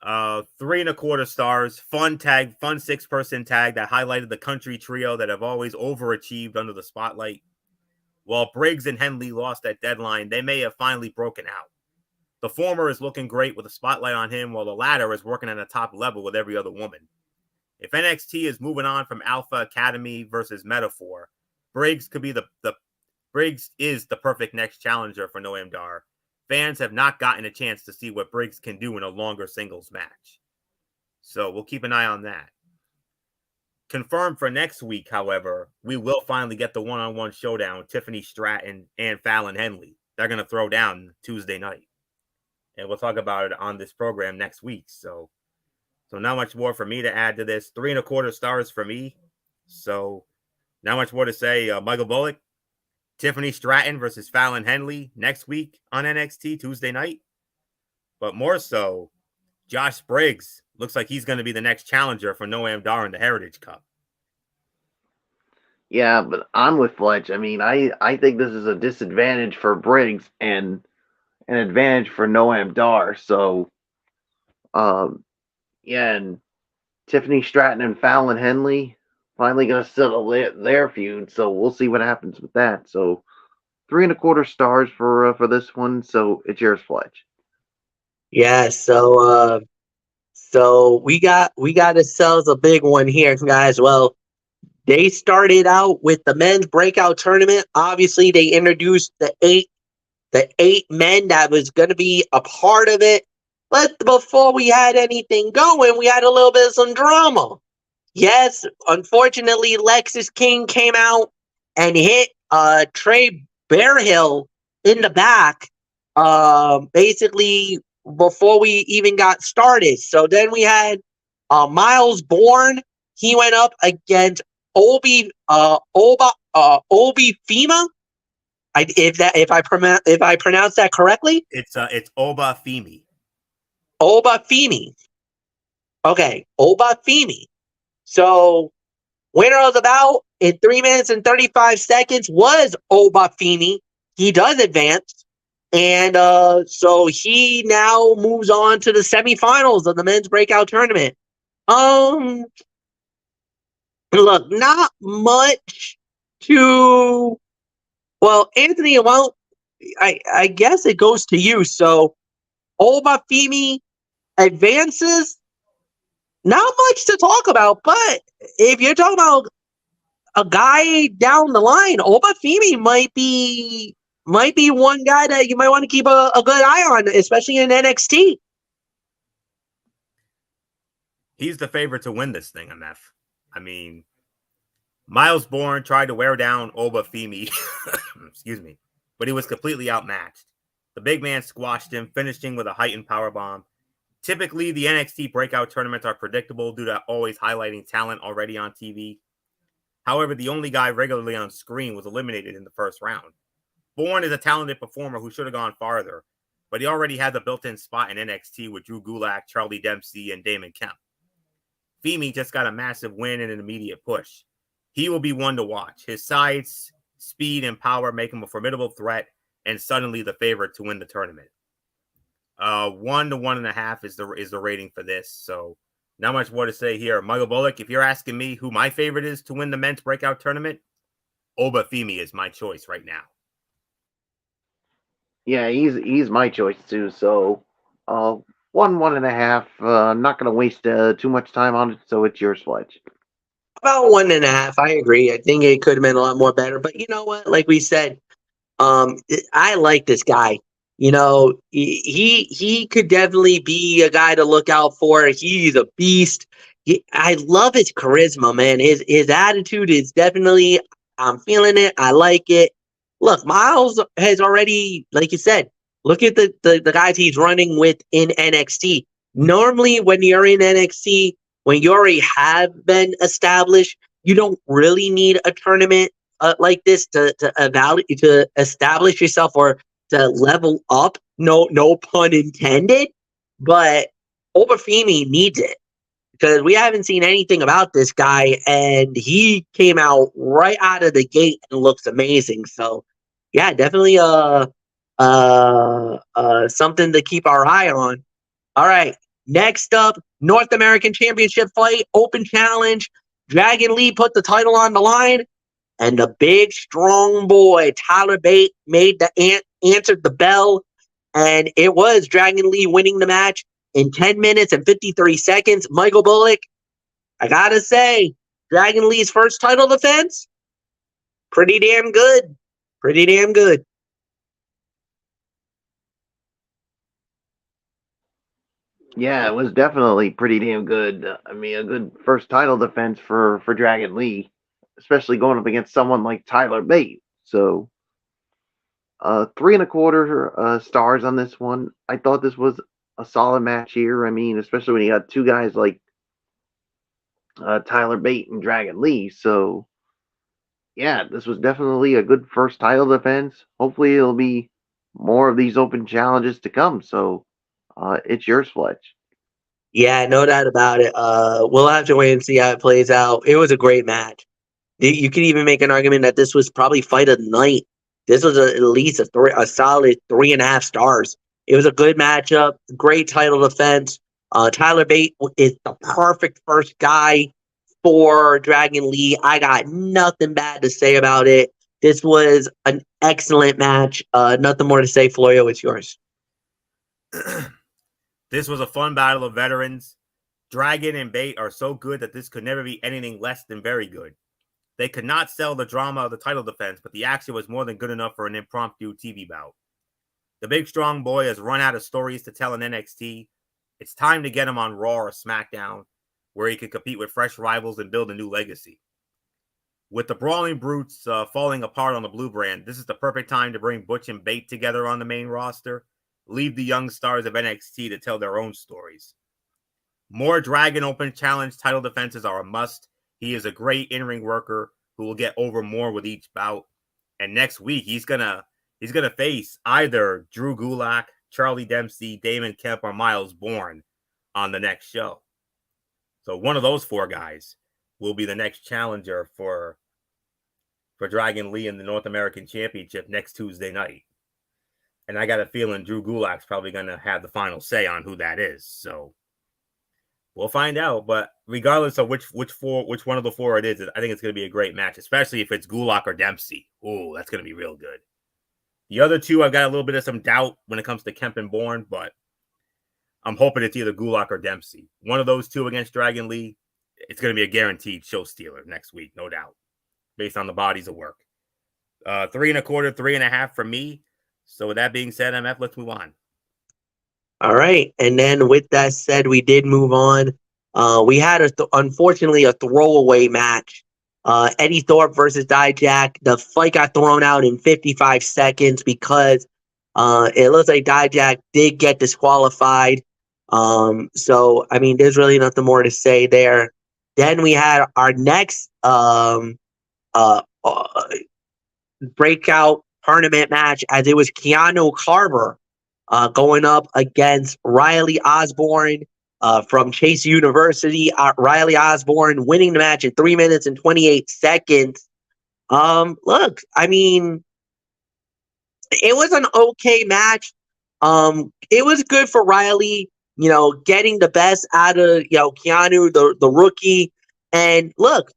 3 1/4 stars, fun 6-person tag that highlighted the country trio that have always overachieved under the spotlight. While Briggs and Henley lost at Deadline, they may have finally broken out. The former is looking great with a spotlight on him, while the latter is working at a top level with every other woman. If NXT is moving on from Alpha Academy versus Metaphor, Briggs is the perfect next challenger for Noam Dar. Fans have not gotten a chance to see what Briggs can do in a longer singles match. So we'll keep an eye on that. Confirmed for next week, however, we will finally get the one-on-one showdown with Tiffany Stratton and Fallon Henley. They're going to throw down Tuesday night. And we'll talk about it on this program next week. So not much more for me to add to this. 3 1/4 stars for me. So not much more to say. Michael Bullock, Tiffany Stratton versus Fallon Henley next week on NXT Tuesday night. But more so, Josh Briggs looks like he's going to be the next challenger for Noam Dar in the Heritage Cup. Yeah, but I'm with Fletch. I mean, I think this is a disadvantage for Briggs and an advantage for Noam Dar. So, and Tiffany Stratton and Fallon Henley finally going to settle their feud. So we'll see what happens with that. So 3 1/4 stars for this one. So it's yours, Fletch. Yeah. So we got ourselves a big one here, guys. Well, they started out with the men's breakout tournament. Obviously, they introduced the eight men that was going to be a part of it. But before we had anything going, we had a little bit of some drama. Yes, unfortunately, Lexis King came out and hit Trey Bearhill in the back, basically before we even got started. So then we had Miles Bourne. He went up against Obi Fima. If I pronounce that correctly, it's Oba Femi. Oba Femi. Okay, Oba Femi. So, winner of the bout in 3 minutes and 35 seconds was Oba Femi. He does advance, and so he now moves on to the semifinals of the men's breakout tournament. Look, not much to. Well, Anthony, I guess it goes to you. So, Obafemi advances, not much to talk about. But if you're talking about a guy down the line, Obafemi might be one guy that you might want to keep a good eye on, especially in NXT. He's the favorite to win this thing, MF. I mean, Miles Bourne tried to wear down Obafemi, excuse me, but he was completely outmatched. The big man squashed him, finishing with a heightened powerbomb. Typically, the NXT breakout tournaments are predictable due to always highlighting talent already on TV. However, the only guy regularly on screen was eliminated in the first round. Bourne is a talented performer who should have gone farther, but he already had the built-in spot in NXT with Drew Gulak, Charlie Dempsey, and Damon Kemp. Femi just got a massive win and an immediate push. He will be one to watch. His size, speed, and power make him a formidable threat, and suddenly the favorite to win the tournament. 1 to 1.5 is the rating for this. So not much more to say here. Michael Bullock, if you're asking me who my favorite is to win the men's breakout tournament, Obafemi is my choice right now. Yeah, he's my choice too. So 1.5. I'm not going to waste too much time on it. So it's yours, Fletch. About 1.5. I agree. I think it could have been a lot more better. But you know what? Like we said, I like this guy. You know, he could definitely be a guy to look out for. He's a beast. I love his charisma, man. His attitude is definitely, I'm feeling it. I like it. Look, Miles has already, like you said, look at the guys he's running with in NXT. Normally, when you're in NXT, when you already have been established, you don't really need a tournament like this to establish yourself or to level up. No pun intended. But Obafemi needs it because we haven't seen anything about this guy, and he came out right out of the gate and looks amazing. So, yeah, definitely something to keep our eye on. All right, next up, North American Championship fight, open challenge. Dragon Lee put the title on the line, and the big strong boy Tyler Bate answered the bell, and it was Dragon Lee winning the match in 10 minutes and 53 seconds. Michael Bullock, I gotta say, Dragon Lee's first title defense, pretty damn good. Pretty damn good. Yeah, it was definitely pretty damn good. I mean, a good first title defense for Dragon Lee, especially going up against someone like Tyler Bate. So, 3.25 stars on this one. I thought this was a solid match here. I mean, especially when you got two guys like Tyler Bate and Dragon Lee. So, yeah, this was definitely a good first title defense. Hopefully, it'll be more of these open challenges to come. So, it's yours, Fletch. Yeah, no doubt about it. We'll have to wait and see how it plays out. It was a great match. You could even make an argument that this was probably fight of the night. This was at least a solid 3.5 stars. It was a good matchup, great title defense. Tyler Bate is the perfect first guy for Dragon Lee. I got nothing bad to say about it. This was an excellent match. Nothing more to say. Florio, it's yours. This was a fun battle of veterans. Dragon and Bate are so good that this could never be anything less than very good. They could not sell the drama of the title defense, but the action was more than good enough for an impromptu TV bout. The big strong boy has run out of stories to tell in NXT. It's time to get him on Raw or SmackDown, where he can compete with fresh rivals and build a new legacy. With the Brawling Brutes falling apart on the Blue Brand, this is the perfect time to bring Butch and Bate together on the main roster. Leave the young stars of NXT to tell their own stories. More Dragon Open Challenge title defenses are a must. He is a great in-ring worker who will get over more with each bout. And next week, he's gonna face either Drew Gulak, Charlie Dempsey, Damon Kemp, or Miles Bourne on the next show. So one of those four guys will be the next challenger for Dragon Lee in the North American Championship next Tuesday night. And I got a feeling Drew Gulak's probably going to have the final say on who that is. So we'll find out. But regardless of which one of the four it is, I think it's going to be a great match, especially if it's Gulak or Dempsey. Oh, that's going to be real good. The other two, I've got a little bit of some doubt when it comes to Kemp and Bourne, but I'm hoping it's either Gulak or Dempsey. One of those two against Dragon Lee. It's going to be a guaranteed show stealer next week, no doubt, based on the bodies of work. 3 1/4, 3.5 for me. So with that being said, MF, let's move on. All right. And then with that said, we did move on. We had, unfortunately, a throwaway match. Eddie Thorpe versus Dijak. The fight got thrown out in 55 seconds because it looks like Dijak did get disqualified. So, I mean, there's really nothing more to say there. Then we had our next breakout tournament match, as it was Keanu Carver going up against Riley Osborne from Chase University. Riley Osborne winning the match in 3 minutes and 28 seconds. Look, I mean, it was an okay match. It was good for Riley, getting the best out of, Keanu, the rookie. And look,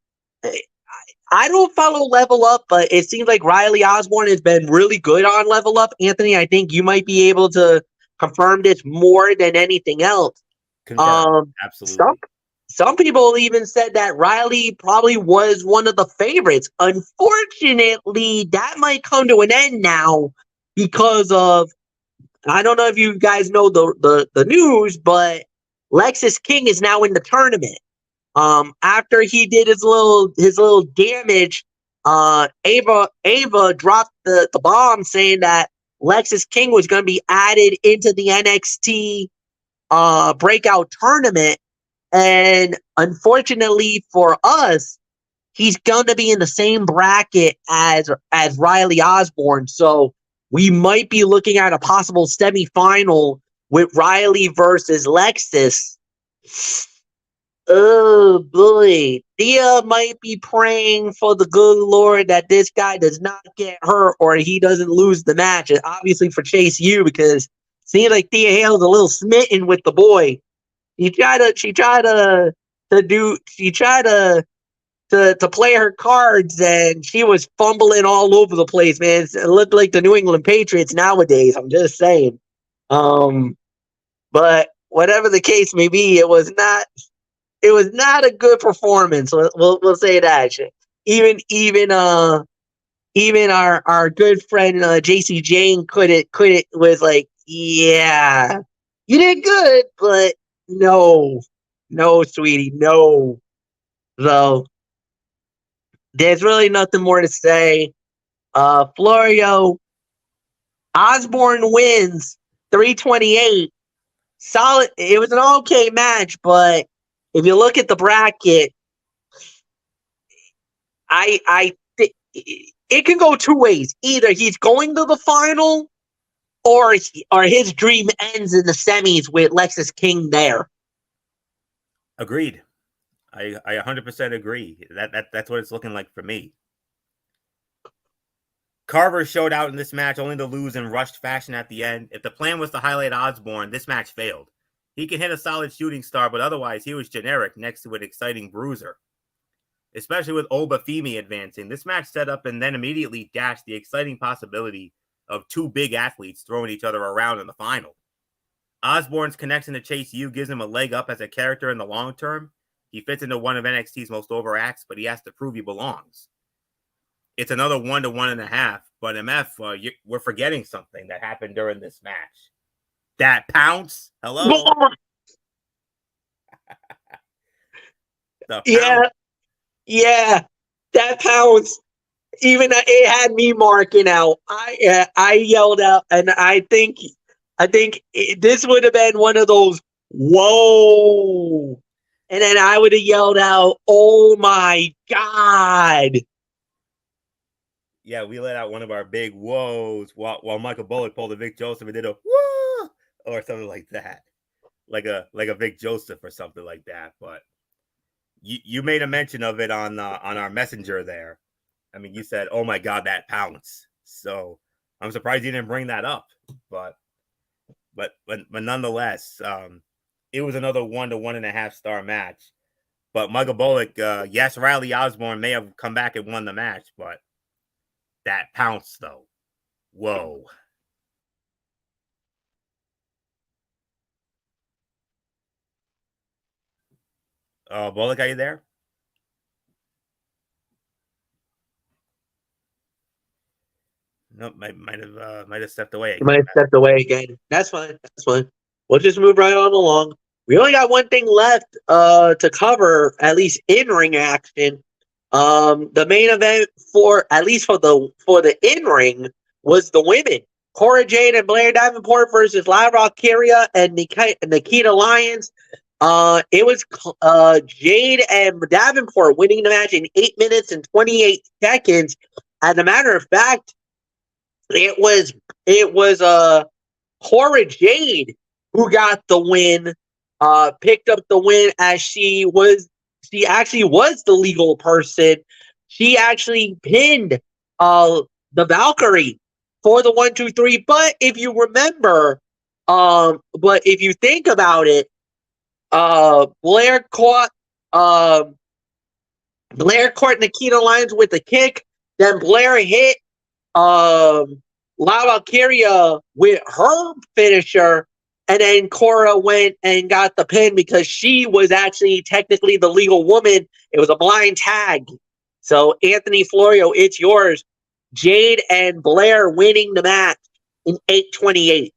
I don't follow Level Up, but it seems like Riley Osborne has been really good on Level Up. Anthony, I think you might be able to confirm this more than anything else. Absolutely. Some people even said that Riley probably was one of the favorites. Unfortunately, that might come to an end now because of, I don't know if you guys know the news, but Lexis King is now in the tournament. After he did his little damage, Ava dropped the bomb saying that Lexis King was going to be added into the NXT breakout tournament, and unfortunately for us, he's going to be in the same bracket as Riley Osborne. So we might be looking at a possible semifinal with Riley versus Lexis. Oh boy, Thea might be praying for the good Lord that this guy does not get hurt or he doesn't lose the match. And obviously for Chase U, because it seems like Thea Hale's a little smitten with the boy. She tried to play her cards, and she was fumbling all over the place, man. It looked like the New England Patriots nowadays. I'm just saying. But whatever the case may be, it was not a good performance. We'll say that. Even our good friend JC Jane couldn't was like, yeah, you did good, but no, sweetie, no. So there's really nothing more to say. Florio Osborne wins 328. Solid. It was an okay match, but if you look at the bracket, I think it can go two ways. Either he's going to the final, or his dream ends in the semis with Lexis King there. Agreed. I 100% agree. That's what it's looking like for me. Carver showed out in this match only to lose in rushed fashion at the end. If the plan was to highlight Osborne, this match failed. He can hit a solid shooting star, but otherwise he was generic next to an exciting bruiser. Especially with Obafemi advancing, this match set up and then immediately dashed the exciting possibility of two big athletes throwing each other around in the final. Osborne's connection to Chase U gives him a leg up as a character in the long term. He fits into one of NXT's most over acts, but he has to prove he belongs. It's another 1 to 1.5, but MF, we're forgetting something that happened during this match. That pounce? Hello? Yeah, that pounce. Even it had me marking out. I yelled out, and I think this would have been one of those whoa, and then I would have yelled out, "Oh my god!" Yeah, we let out one of our big whoas while Michael Bullock pulled a Vic Joseph and did a whoa or something like that, like a Vic Joseph or something like that. But you made a mention of it on our messenger there. I mean, you said, "Oh my god, that pounce." So I'm surprised you didn't bring that up. But nonetheless, it was another 1 to 1.5 star match. But Michael Bullock, yes, Riley Osborne may have come back and won the match, but that pounce though, whoa. Bullock, are you there? Nope, might have stepped away. You might have stepped away again. That's fine. That's fine. We'll just move right on along. We only got one thing left to cover, at least in ring action. The main event for the in ring was the women. Cora Jade and Blair Davenport versus Lyra Valkyria and Nikita Lyons. It was Jade and Davenport winning the match in 8 minutes and 28 seconds. As a matter of fact, it was Cora Jade who got the win, picked up the win as she actually was the legal person. She actually pinned the Valkyrie for the 1, 2, 3. But if you remember, but if you think about it, Blair caught Nikita Lyons with a kick. Then Blair hit La Valkyria with her finisher, and then Cora went and got the pin because she was actually technically the legal woman. It was a blind tag. So, Anthony Florio, it's yours. Jade and Blair winning the match in 8:28.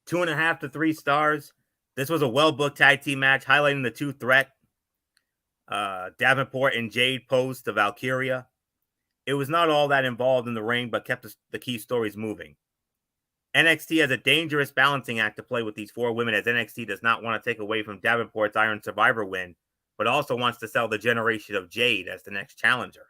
2.5 to 3 stars. This was a well-booked tag team match, highlighting the two threat. Davenport and Jade posed to Valkyria. It was not all that involved in the ring, but kept the key stories moving. NXT has a dangerous balancing act to play with these 4 women, as NXT does not want to take away from Davenport's Iron Survivor win, but also wants to sell the generation of Jade as the next challenger.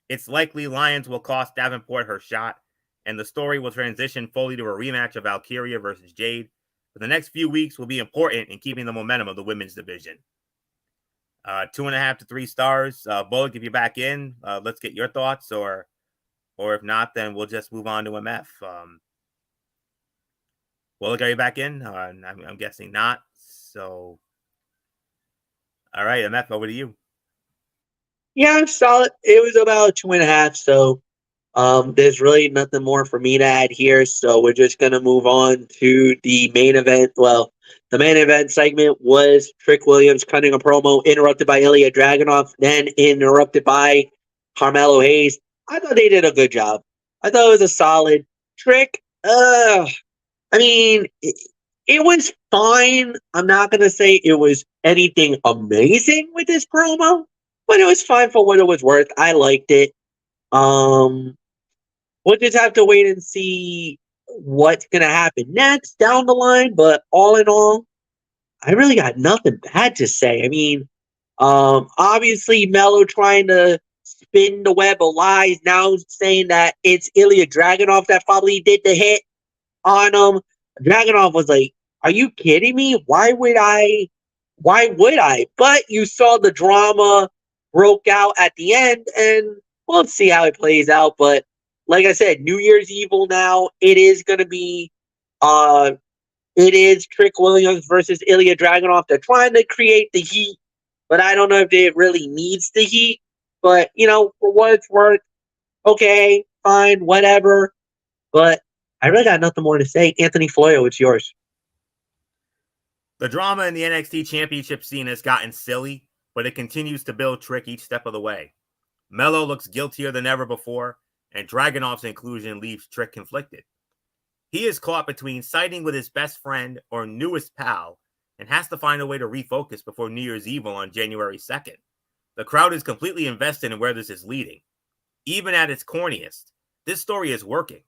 It's likely Lyons will cost Davenport her shot, and the story will transition fully to a rematch of Valkyria versus Jade. But the next few weeks will be important in keeping the momentum of the women's division. 2.5 to 3 stars. Bullock, if you're back in, let's get your thoughts, or if not, then we'll just move on to MF. Bullock, are you back in? I'm guessing not. So, all right, MF, over to you. Yeah, solid. It was about 2.5. So, there's really nothing more for me to add here. So we're just gonna move on to the main event. Well, the main event segment was Trick Williams cutting a promo, interrupted by Ilya Dragunov, then interrupted by Carmelo Hayes. I thought they did a good job. I thought it was a solid Trick. I mean, it was fine. I'm not gonna say it was anything amazing with this promo, but it was fine for what it was worth. I liked it. We'll just have to wait and see what's gonna happen next down the line. But all in all, I really got nothing bad to say. I mean, obviously Mello trying to spin the web of lies, now saying that it's Ilya Dragunov that probably did the hit on him. Dragunov was like, "Are you kidding me? Why would I? But you saw the drama broke out at the end, and we'll see how it plays out. But like I said, New Year's Evil now. It is going to be, it is Trick Williams versus Ilya Dragunov. They're trying to create the heat, but I don't know if it really needs the heat. But, for what it's worth, okay, fine, whatever. But I really got nothing more to say. Anthony Florio, it's yours. The drama in the NXT Championship scene has gotten silly, but it continues to build Trick each step of the way. Mello looks guiltier than ever before, and Dragunov's inclusion leaves Trick conflicted. He is caught between siding with his best friend or newest pal and has to find a way to refocus before New Year's Evil on January 2nd. The crowd is completely invested in where this is leading. Even at its corniest, this story is working,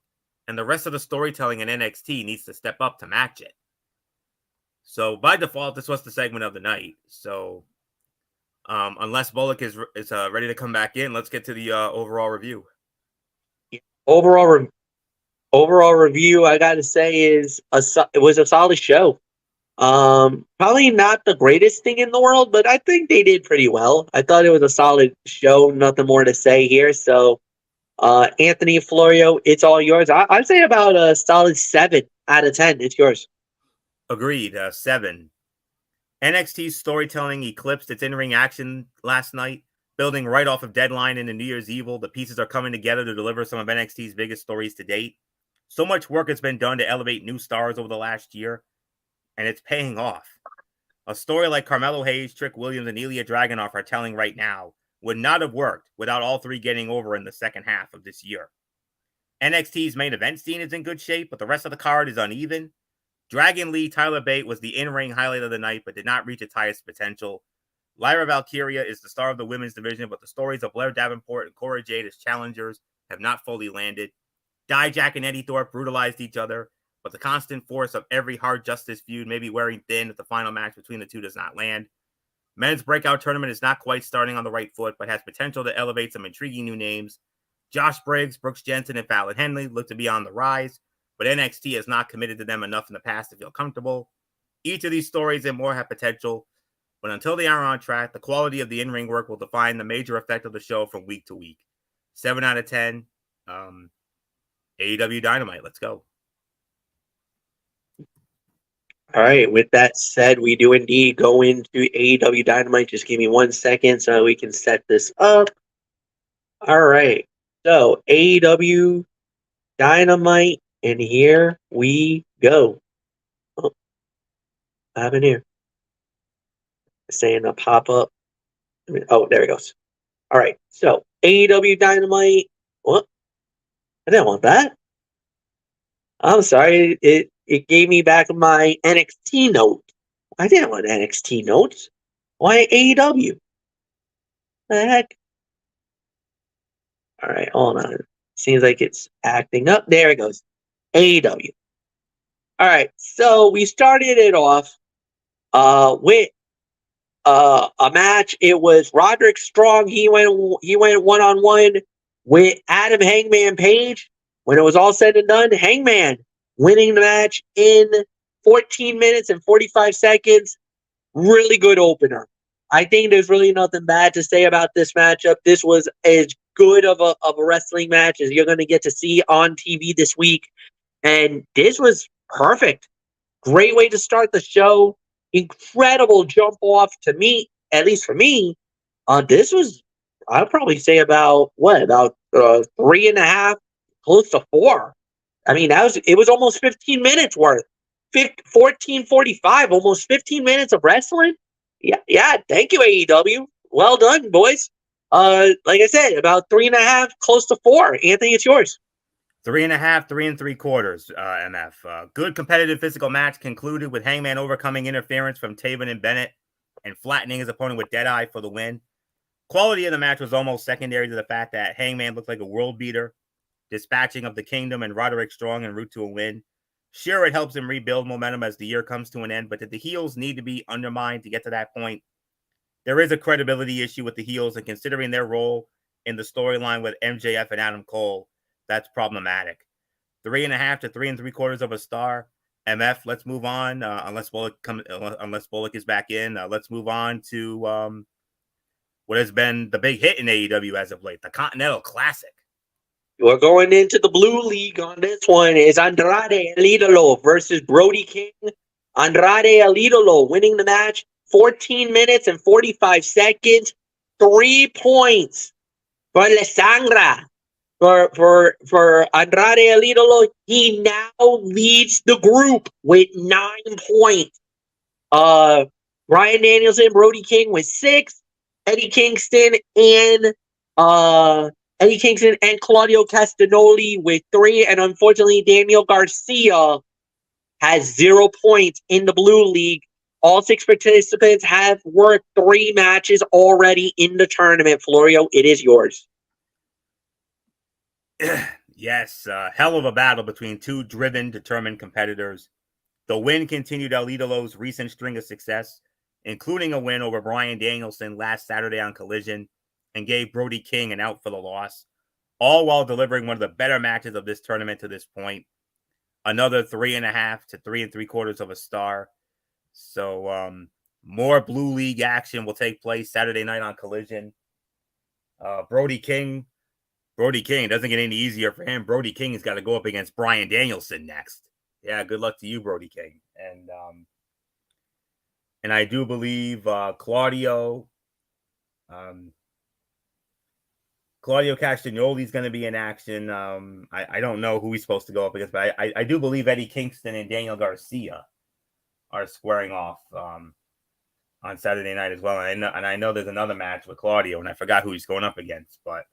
and the rest of the storytelling in NXT needs to step up to match it. So by default, this was the segment of the night. So unless Bullock is ready to come back in, let's get to the overall review. Overall review, I got to say, it was a solid show. Probably not the greatest thing in the world, but I think they did pretty well. I thought it was a solid show. Nothing more to say here. So, Anthony Florio, it's all yours. I'd say about a solid 7 out of 10. It's yours. Agreed. 7. NXT's storytelling eclipsed its in-ring action last night, building right off of Deadline into New Year's Evil. The pieces are coming together to deliver some of NXT's biggest stories to date. So much work has been done to elevate new stars over the last year, and it's paying off. A story like Carmelo Hayes, Trick Williams, and Ilya Dragunov are telling right now would not have worked without all three getting over in the second half of this year. NXT's main event scene is in good shape, but the rest of the card is uneven. Dragon Lee Tyler Bate was the in-ring highlight of the night, but did not reach its highest potential. Lyra Valkyria is the star of the women's division, but the stories of Blair Davenport and Cora Jade as challengers have not fully landed. Dijak and Eddie Thorpe brutalized each other, but the constant force of every hard justice feud may be wearing thin if the final match between the two does not land. Men's breakout tournament is not quite starting on the right foot, but has potential to elevate some intriguing new names. Josh Briggs, Brooks Jensen, and Fallon Henley look to be on the rise, but NXT has not committed to them enough in the past to feel comfortable. Each of these stories and more have potential, but until they are on track, the quality of the in-ring work will define the major effect of the show from week to week. 7 out of 10. AEW Dynamite, let's go. All right. With that said, we do indeed go into AEW Dynamite. Just give me 1 second so we can set this up. All right. So AEW Dynamite, and here we go. Oh, what happened here? Saying a pop up. Oh, there it goes. All right. So AEW Dynamite. What? I didn't want that. I'm sorry. It gave me back my NXT note. I didn't want NXT notes. Why AEW? The heck? All right, hold on. Seems like it's acting up. There it goes. AEW. All right, so we started it off with a match. It was Roderick Strong. He went 1-on-1 with Adam Hangman Page. When it was all said and done, Hangman winning the match in 14 minutes and 45 seconds. Really good opener. I think there's really nothing bad to say about this matchup. This was as good of a wrestling match as you're going to get to see on TV this week. And this was perfect. Great way to start the show. Incredible jump off to me, at least for me. This was, I'd probably say about 3.5, close to 4. I mean, it was almost 15 minutes worth. 14:45, almost 15 minutes of wrestling. Yeah. Thank you, AEW. Well done, boys. Like I said, about 3.5, close to 4. Anthony, it's yours. 3.5, 3 3/4, MF. Good competitive physical match concluded with Hangman overcoming interference from Taven and Bennett and flattening his opponent with Deadeye for the win. Quality of the match was almost secondary to the fact that Hangman looked like a world beater, dispatching of the Kingdom and Roderick Strong en route to a win. Sure, it helps him rebuild momentum as the year comes to an end, but did the heels need to be undermined to get to that point? There is a credibility issue with the heels, and considering their role in the storyline with MJF and Adam Cole, that's problematic. 3.5 to 3 3/4 of a star. MF, let's move on. Unless Bullock is back in, let's move on to what has been the big hit in AEW as of late, the Continental Classic. We're going into the Blue League on this one. Is Andrade El Idolo versus Brody King. Andrade El Idolo winning the match 14 minutes and 45 seconds. 3 points for La Sangra. For Andrade El Idolo, he now leads the group with 9 points. Bryan Danielson, Brody King with 6. Eddie Kingston and Claudio Castagnoli with 3. And unfortunately, Daniel Garcia has 0 points in the Blue League. All 6 participants have worked 3 matches already in the tournament. Florio, it is yours. Yes, hell of a battle between 2 driven, determined competitors. The win continued El Idolo's recent string of success, including a win over Bryan Danielson last Saturday on Collision, and gave Brody King an out for the loss, all while delivering one of the better matches of this tournament to this point. Another 3.5 to 3 3/4 of a star. So more Blue League action will take place Saturday night on Collision. Brody King doesn't get any easier for him. Brody King has got to go up against Bryan Danielson next. Yeah, good luck to you, Brody King. And I do believe Claudio Castagnoli is going to be in action. I don't know who he's supposed to go up against, but I do believe Eddie Kingston and Daniel Garcia are squaring off on Saturday night as well. And I know there's another match with Claudio, and I forgot who he's going up against, but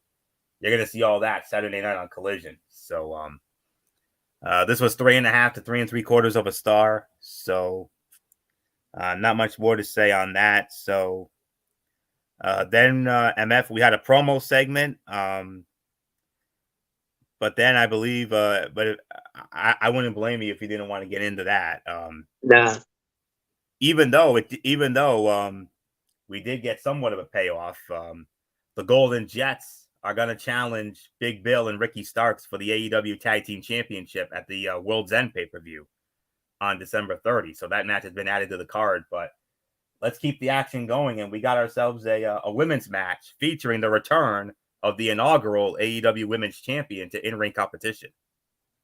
you're going to see all that Saturday night on Collision. So this was 3.5 to 3 3/4 of a star. So not much more to say on that. So then MF, we had a promo segment. But then I believe, I wouldn't blame you if you didn't want to get into that. Nah. Even though we did get somewhat of a payoff, the Golden Jets are going to challenge Big Bill and Ricky Starks for the AEW Tag Team Championship at the World's End pay-per-view on December 30. So that match has been added to the card, but let's keep the action going. And we got ourselves a women's match featuring the return of the inaugural AEW Women's Champion to in-ring competition.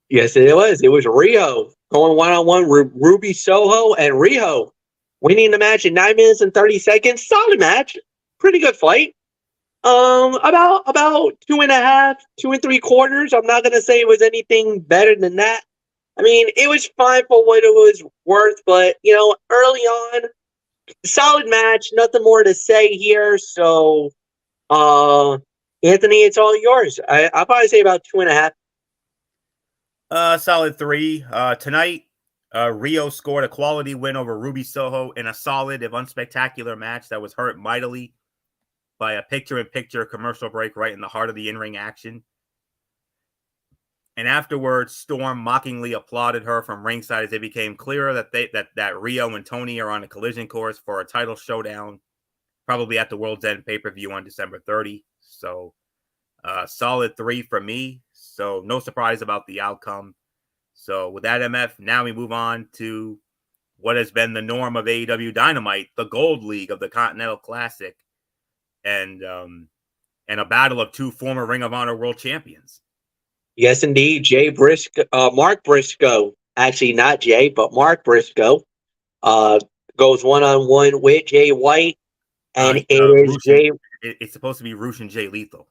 Yes, it was. It was Rio going one-on-one with Ruby Soho and Rio winning the match in 9 minutes and 30 seconds. Solid match. Pretty good fight. About 2.5, 2 3/4. I'm not gonna say it was anything better than that. I mean, it was fine for what it was worth, but early on, solid match. Nothing more to say here. So, Anthony, it's all yours. I'll probably say about 2.5. Solid 3. Tonight, Rio scored a quality win over Ruby Soho in a solid, if unspectacular match that was hurt mightily by a picture-in-picture commercial break right in the heart of the in-ring action. And afterwards, Storm mockingly applauded her from ringside as it became clearer that Rio and Tony are on a collision course for a title showdown, probably at the World's End pay-per-view on December 30. So, solid 3 for me. So, no surprise about the outcome. So, with that, MF, now we move on to what has been the norm of AEW Dynamite, the Gold League of the Continental Classic, and a battle of 2 former Ring of Honor World Champions. Yes, indeed. Mark Briscoe, actually not Jay, but Mark Briscoe, goes one-on-one with Jay White, and it is Jay. It's supposed to be Rush and Jay Lethal.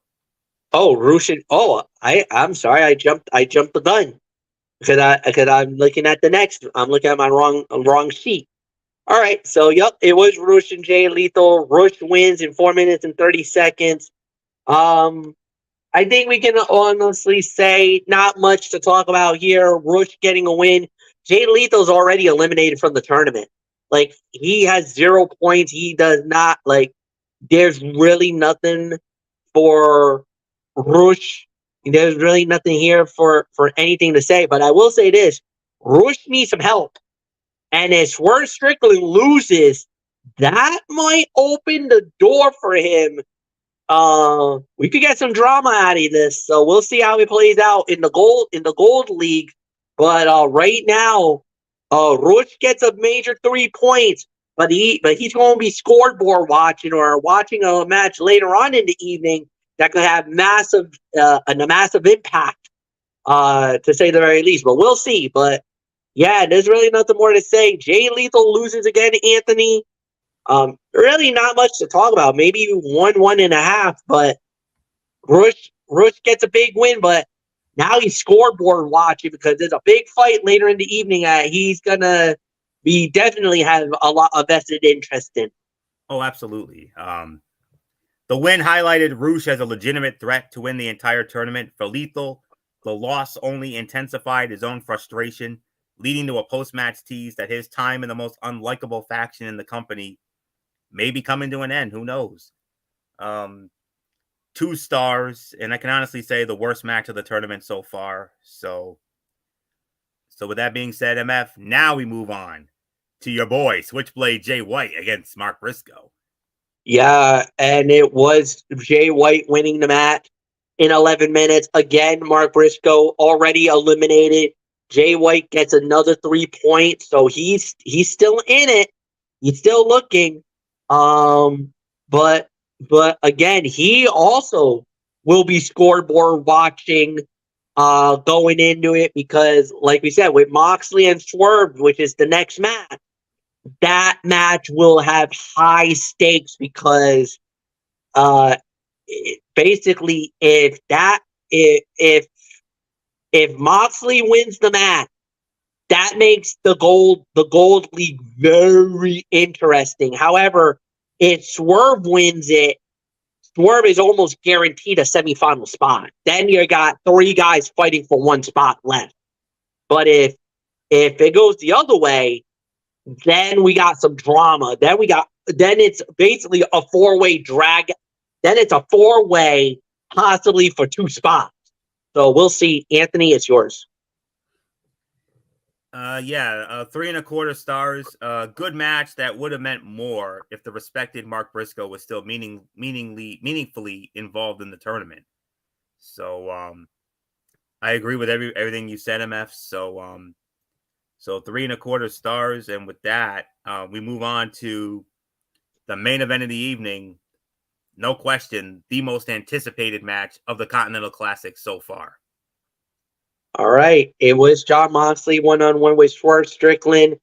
Oh, Rush and I'm sorry, I jumped the gun because I'm looking at the next. I'm looking at my wrong sheet. All right, so yep, it was Rush and Jay Lethal. Rush wins in 4 minutes and 30 seconds. I think we can honestly say not much to talk about here. Rush getting a win. Jay Lethal's already eliminated from the tournament. Like, he has 0 points. He does not, there's really nothing for Rush. There's really nothing here for anything to say. But I will say this. Rush needs some help. And if Swerve Strickland loses, that might open the door for him. We could get some drama out of this, so we'll see how it plays out in the Gold League. But right now, Rush gets a major 3 points, but he's going to be scoreboard watching or watching a match later on in the evening that could have a massive impact, to say the very least. But we'll see. But yeah, there's really nothing more to say. Jay Lethal loses again, Anthony. Really not much to talk about. Maybe 1.5, but Rush gets a big win, but now he's scoreboard watching because there's a big fight later in the evening that he's gonna definitely have a lot of vested interest in. Oh, absolutely. The win highlighted Rush as a legitimate threat to win the entire tournament. For Lethal, the loss only intensified his own frustration, leading to a post-match tease that his time in the most unlikable faction in the company may be coming to an end. Who knows? 2 stars, and I can honestly say the worst match of the tournament so far. So with that being said, MF, now we move on to your boy, Switchblade Jay White against Mark Briscoe. Yeah, and it was Jay White winning the match in 11 minutes. Again, Mark Briscoe already eliminated. Jay White gets another 3 points, so he's still in it. He's still looking. But again, he also will be scoreboard watching going into it because, like we said, with Moxley and Swerve, which is the next match, that match will have high stakes because basically if Moxley wins the match, that makes the gold league very interesting. However, if Swerve wins it, Swerve is almost guaranteed a semifinal spot. Then you got 3 guys fighting for 1 spot left. But if it goes the other way, then we got some drama. Then it's basically a 4-way drag. Then it's a 4-way, possibly for 2 spots. So we'll see. Anthony, it's yours. 3.25 stars. Good match that would have meant more if the respected Mark Briscoe was still meaningfully involved in the tournament. So I agree with everything you said, MF. So 3.25 stars, and with that, we move on to the main event of the evening. No question, the most anticipated match of the Continental Classic so far. All right. It was Jon Moxley 1-on-1 with Swerve Strickland.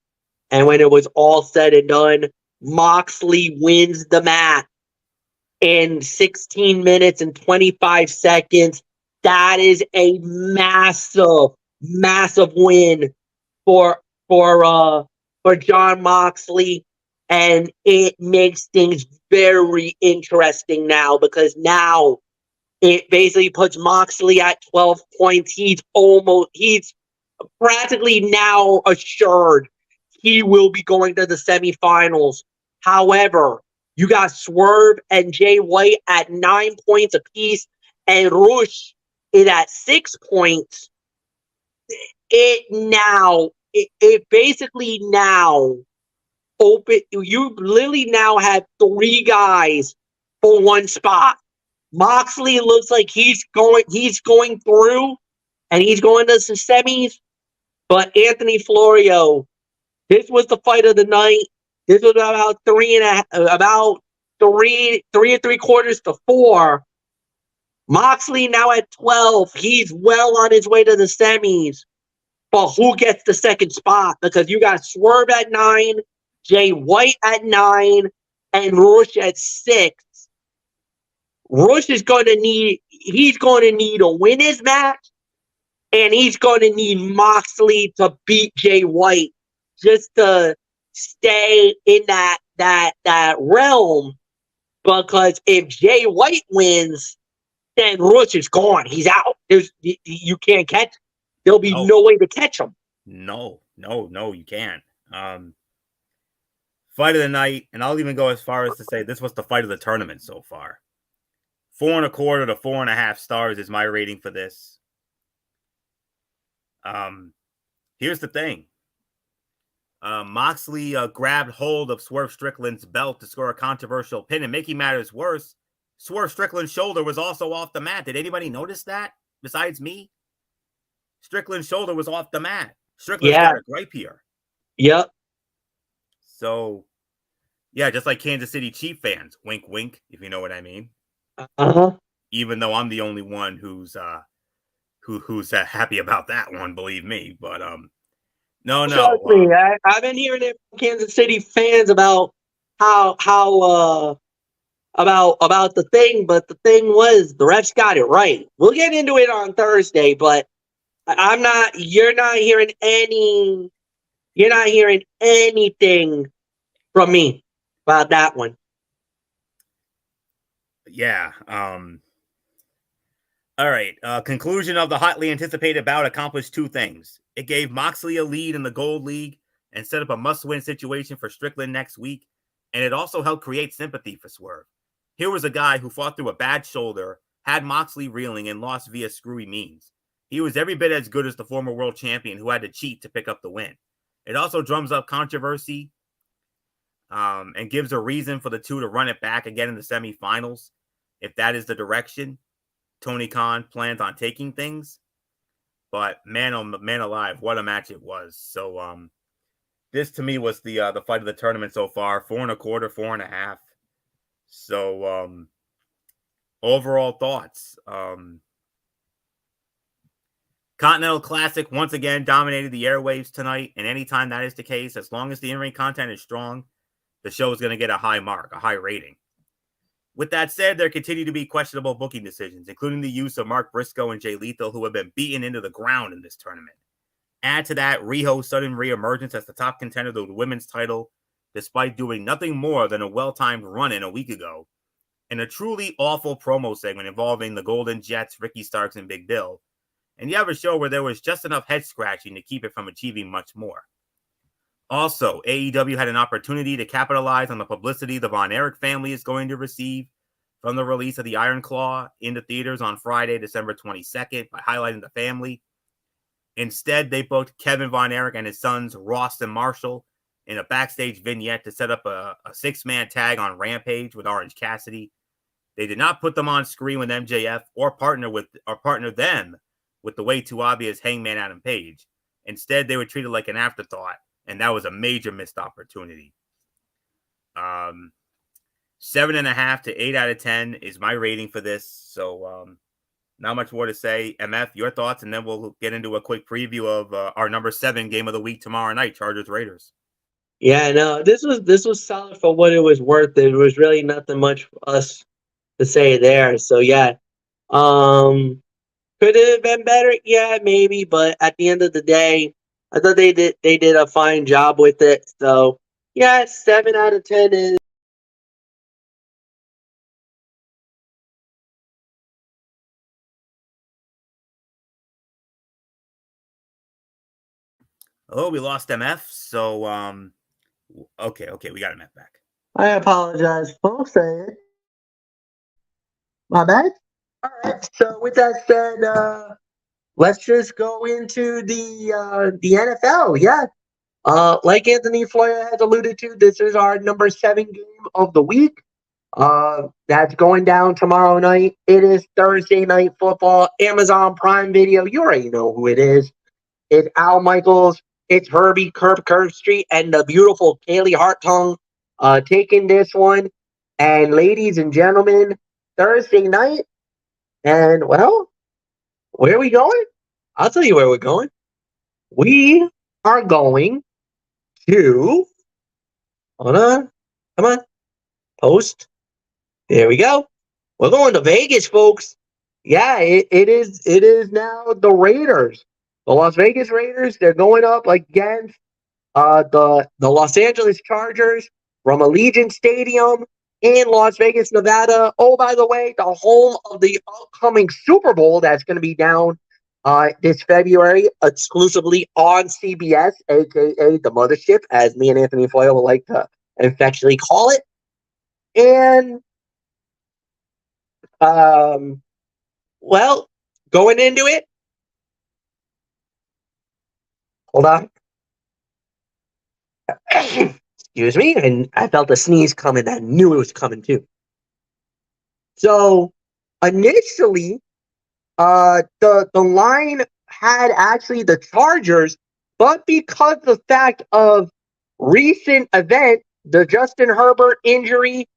And when it was all said and done, Moxley wins the match in 16 minutes and 25 seconds. That is a massive, massive win for Jon Moxley. And it makes things very interesting now, because now it basically puts Moxley at 12 points. He's practically now assured he will be going to the semifinals. However, you got Swerve and Jay White at 9 points apiece, and Rush is at 6 points. It basically now open. You literally now have 3 guys for 1 spot. Moxley looks like he's going through, and he's going to the semis. But Anthony Florio, this was the fight of the night. This was about 3 3/4 to 4. Moxley now at 12. He's well on his way to the semis. But who gets the second spot? Because you got Swerve at 9, Jay White at 9, and Rush at 6. Rush is going to need to win his match, and he's going to need Moxley to beat Jay White just to stay in that realm. Because if Jay White wins, then Rush is gone. He's out. You can't catch. There'll be no way to catch him. No, you can't. Fight of the night, and I'll even go as far as to say this was the fight of the tournament so far. 4.25 to 4.5 stars is my rating for this. Here's the thing. Moxley grabbed hold of Swerve Strickland's belt to score a controversial pin, and making matters worse, Swerve Strickland's shoulder was also off the mat. Did anybody notice that besides me? Strickland's shoulder was off the mat. Strickland's got a gripe here. Yep. So, yeah, just like Kansas City Chiefs fans, wink, wink, if you know what I mean. Even though I'm the only one who's happy about that one, believe me. But no. Trust me, I've been hearing it from Kansas City fans about how about the thing, but the thing was the refs got it right. We'll get into it on Thursday, but you're not hearing anything from me about that one. Yeah. All right. Conclusion of the hotly anticipated bout accomplished 2 things. It gave Moxley a lead in the Gold League and set up a must-win situation for Strickland next week. And it also helped create sympathy for Swerve. Here was a guy who fought through a bad shoulder, had Moxley reeling, and lost via screwy means. He was every bit as good as the former world champion who had to cheat to pick up the win. It also drums up controversy and gives a reason for the 2 to run it back again in the semifinals, if that is the direction Tony Khan plans on taking things. But man alive, what a match it was. So this to me was the fight of the tournament so far. 4.25, 4.5. So overall thoughts. Continental Classic once again dominated the airwaves tonight, and anytime that is the case, as long as the in-ring content is strong, the show is going to get a high mark, a high rating. With that said, there continue to be questionable booking decisions, including the use of Mark Briscoe and Jay Lethal, who have been beaten into the ground in this tournament. Add to that Riho's sudden reemergence as the top contender to the women's title, despite doing nothing more than a well-timed run-in a week ago, and a truly awful promo segment involving the Golden Jets, Ricky Starks, and Big Bill. And you have a show where there was just enough head-scratching to keep it from achieving much more. Also, AEW had an opportunity to capitalize on the publicity the Von Erich family is going to receive from the release of the Iron Claw into theaters on Friday, December 22nd, by highlighting the family. Instead, they booked Kevin Von Erich and his sons, Ross and Marshall, in a backstage vignette to set up a six-man tag on Rampage with Orange Cassidy. They did not put them on screen with MJF or partner them with the way too obvious Hangman Adam Page. Instead, they were treated like an afterthought, and that was a major missed opportunity. 7.5 to 8 out of 10 is my rating for this. So not much more to say. MF, your thoughts, and then we'll get into a quick preview of our number 7 game of the week tomorrow night, Chargers Raiders. Yeah, no, this was solid for what it was worth. There was really nothing much for us to say there. So yeah, could it have been better? Yeah, maybe. But at the end of the day, I thought they did a fine job with it. So yeah, 7 out of 10 is. Oh, we lost MF. So okay, we got MF back. I apologize, folks. My bad. All right. So with that said, let's just go into the NFL. Yeah. Like Anthony Floyer has alluded to, this is our number 7 game of the week. That's going down tomorrow night. It is Thursday Night Football, Amazon Prime Video. You already know who it is. It's Al Michaels, it's Herbie Kirkstreet, and the beautiful Kaylee Hartung taking this one. And ladies and gentlemen, Thursday night. And well, where are we going? I'll tell you where we're going. We are going to, hold on, come on, post. There we go. We're going to Vegas, folks. Yeah, it is now the Raiders. The Las Vegas Raiders, they're going up against the Los Angeles Chargers from Allegiant Stadium in Las Vegas, Nevada. Oh, by the way, the home of the upcoming Super Bowl that's going to be down this February, exclusively on CBS, aka the Mothership, as me and Anthony Foyle would like to affectionately call it. And well, going into it, hold on. Excuse me, and I felt a sneeze coming. I knew it was coming too. So initially, the line had actually the Chargers, but because of the fact of recent event, the Justin Herbert injury,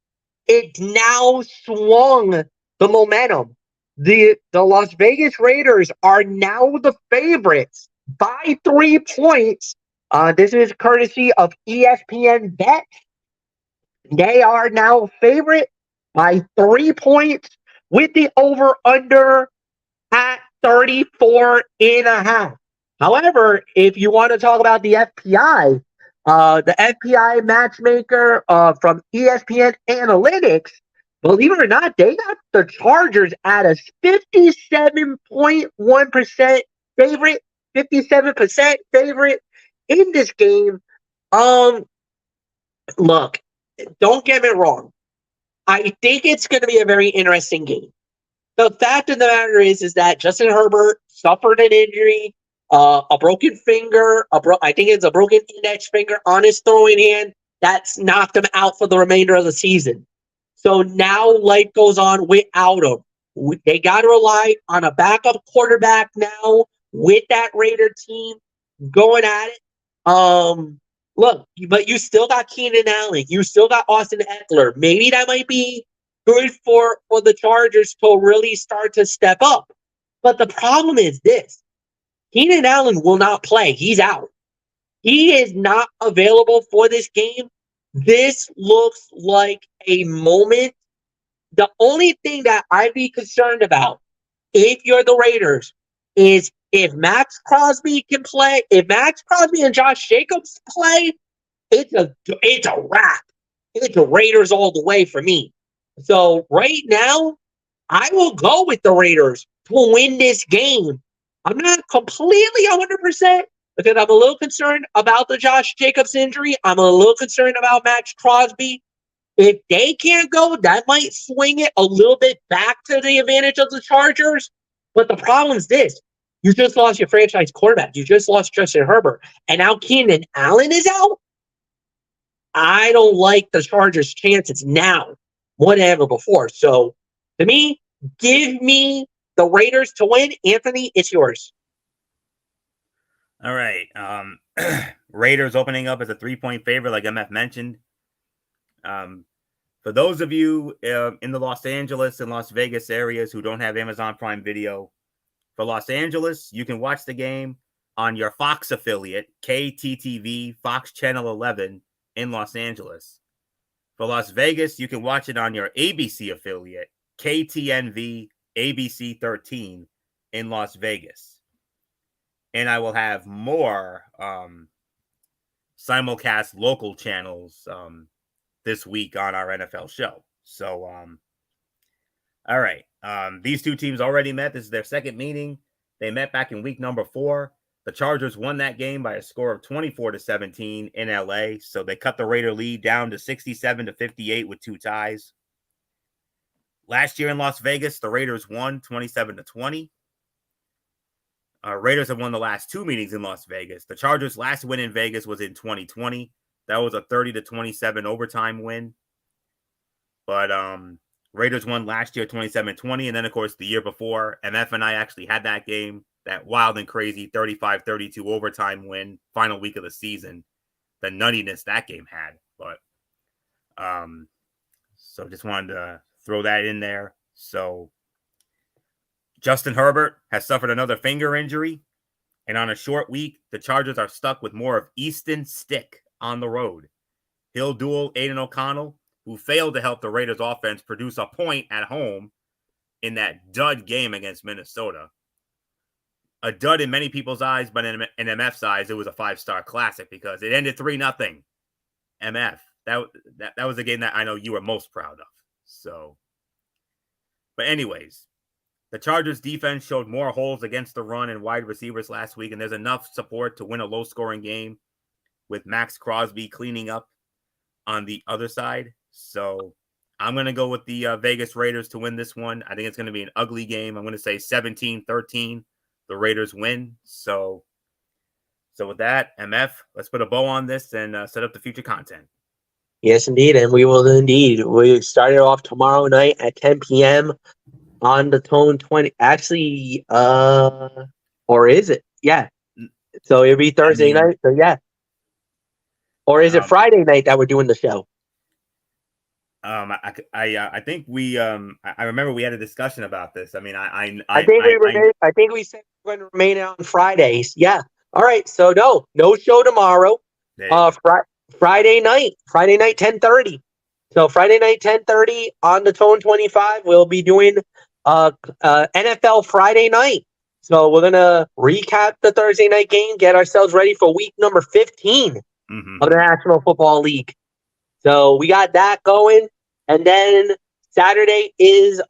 it now swung the momentum. The Las Vegas Raiders are now the favorites by 3 points. This is courtesy of ESPN Bet. They are now favorite by 3 points with the over-under at 34.5. However, if you want to talk about the FPI, the FPI matchmaker from ESPN Analytics, believe it or not, they got the Chargers at a 57.1% favorite, 57% favorite in this game. Look, don't get me wrong. I think it's going to be a very interesting game. The fact of the matter is that Justin Herbert suffered an injury, a broken finger, I think it's a broken index finger on his throwing hand. That's knocked him out for the remainder of the season. So now life goes on without him. They got to rely on a backup quarterback now with that Raider team going at it. Look, but you still got Keenan Allen. You still got Austin Eckler. Maybe that might be good for the Chargers to really start to step up. But the problem is this. Keenan Allen will not play. He's out. He is not available for this game. This looks like a moment. The only thing that I'd be concerned about, if you're the Raiders, is if Max Crosby can play, if Max Crosby and Josh Jacobs play, it's a wrap. It's the Raiders all the way for me. So right now, I will go with the Raiders to win this game. I'm not completely 100% because I'm a little concerned about the Josh Jacobs injury. I'm a little concerned about Max Crosby. If they can't go, that might swing it a little bit back to the advantage of the Chargers. But the problem is this. You just lost your franchise quarterback. You just lost Justin Herbert. And now Keenan Allen is out. I don't like the Chargers' chances now more than ever before. So, to me, give me the Raiders to win. Anthony, it's yours. All right. Raiders opening up as a 3-point favorite, like MF mentioned. For those of you in the Los Angeles and Las Vegas areas who don't have Amazon Prime Video, for Los Angeles, you can watch the game on your Fox affiliate, KTTV, Fox Channel 11 in Los Angeles. For Las Vegas, you can watch it on your ABC affiliate, KTNV, ABC 13 in Las Vegas. And I will have more simulcast local channels this week on our NFL show. So, all right. These two teams already met. This is their second meeting. They met back in week number 4. The Chargers won that game by a score of 24-17 in LA. So they cut the Raider lead down to 67-58 with 2 ties. Last year in Las Vegas, the Raiders won 27-20. Raiders have won the last 2 meetings in Las Vegas. The Chargers' last win in Vegas was in 2020. That was a 30-27 overtime win. But Raiders won last year 27-20. And then, of course, the year before, MF and I actually had that game, that wild and crazy 35-32 overtime win, final week of the season. The nuttiness that game had. But so just wanted to throw that in there. So Justin Herbert has suffered another finger injury. And on a short week, the Chargers are stuck with more of Easton Stick on the road. He'll duel Aiden O'Connell, who failed to help the Raiders offense produce a point at home in that dud game against Minnesota. A dud in many people's eyes, but in MF's eyes, it was a 5-star classic because it ended 3-0. MF, that was the game that I know you were most proud of. So, but anyways, the Chargers defense showed more holes against the run and wide receivers last week, and there's enough support to win a low-scoring game with Max Crosby cleaning up on the other side. So I'm going to go with the Vegas Raiders to win this one. I think it's going to be an ugly game. I'm going to say 17-13. The Raiders win. So with that, MF, let's put a bow on this and set up the future content. Yes, indeed. And we will indeed. We started off tomorrow night at 10 p.m. on the Tone 20. Actually, or is it? Yeah. So it'll be Thursday night. So yeah. Or is it Friday night that we're doing the show? I think we I remember we had a discussion about this. I mean, I think we said we're going to remain on Fridays. Yeah. All right. So no show tomorrow. Friday night 10:30. So Friday night 10:30 on the Tone 25. We'll be doing NFL Friday night. So we're gonna recap the Thursday night game, get ourselves ready for week number 15 of the National Football League. So we got that going. And then Saturday is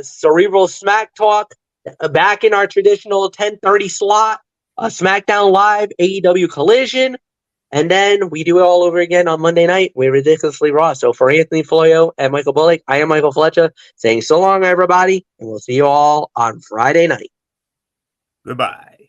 Cerebral Smack Talk back in our traditional 10:30 slot. SmackDown Live, AEW Collision. And then we do it all over again on Monday night. We're Ridiculously Raw. So for Anthony Florio and Michael Bullock, I am Michael Fletcher saying so long, everybody. And we'll see you all on Friday night. Goodbye.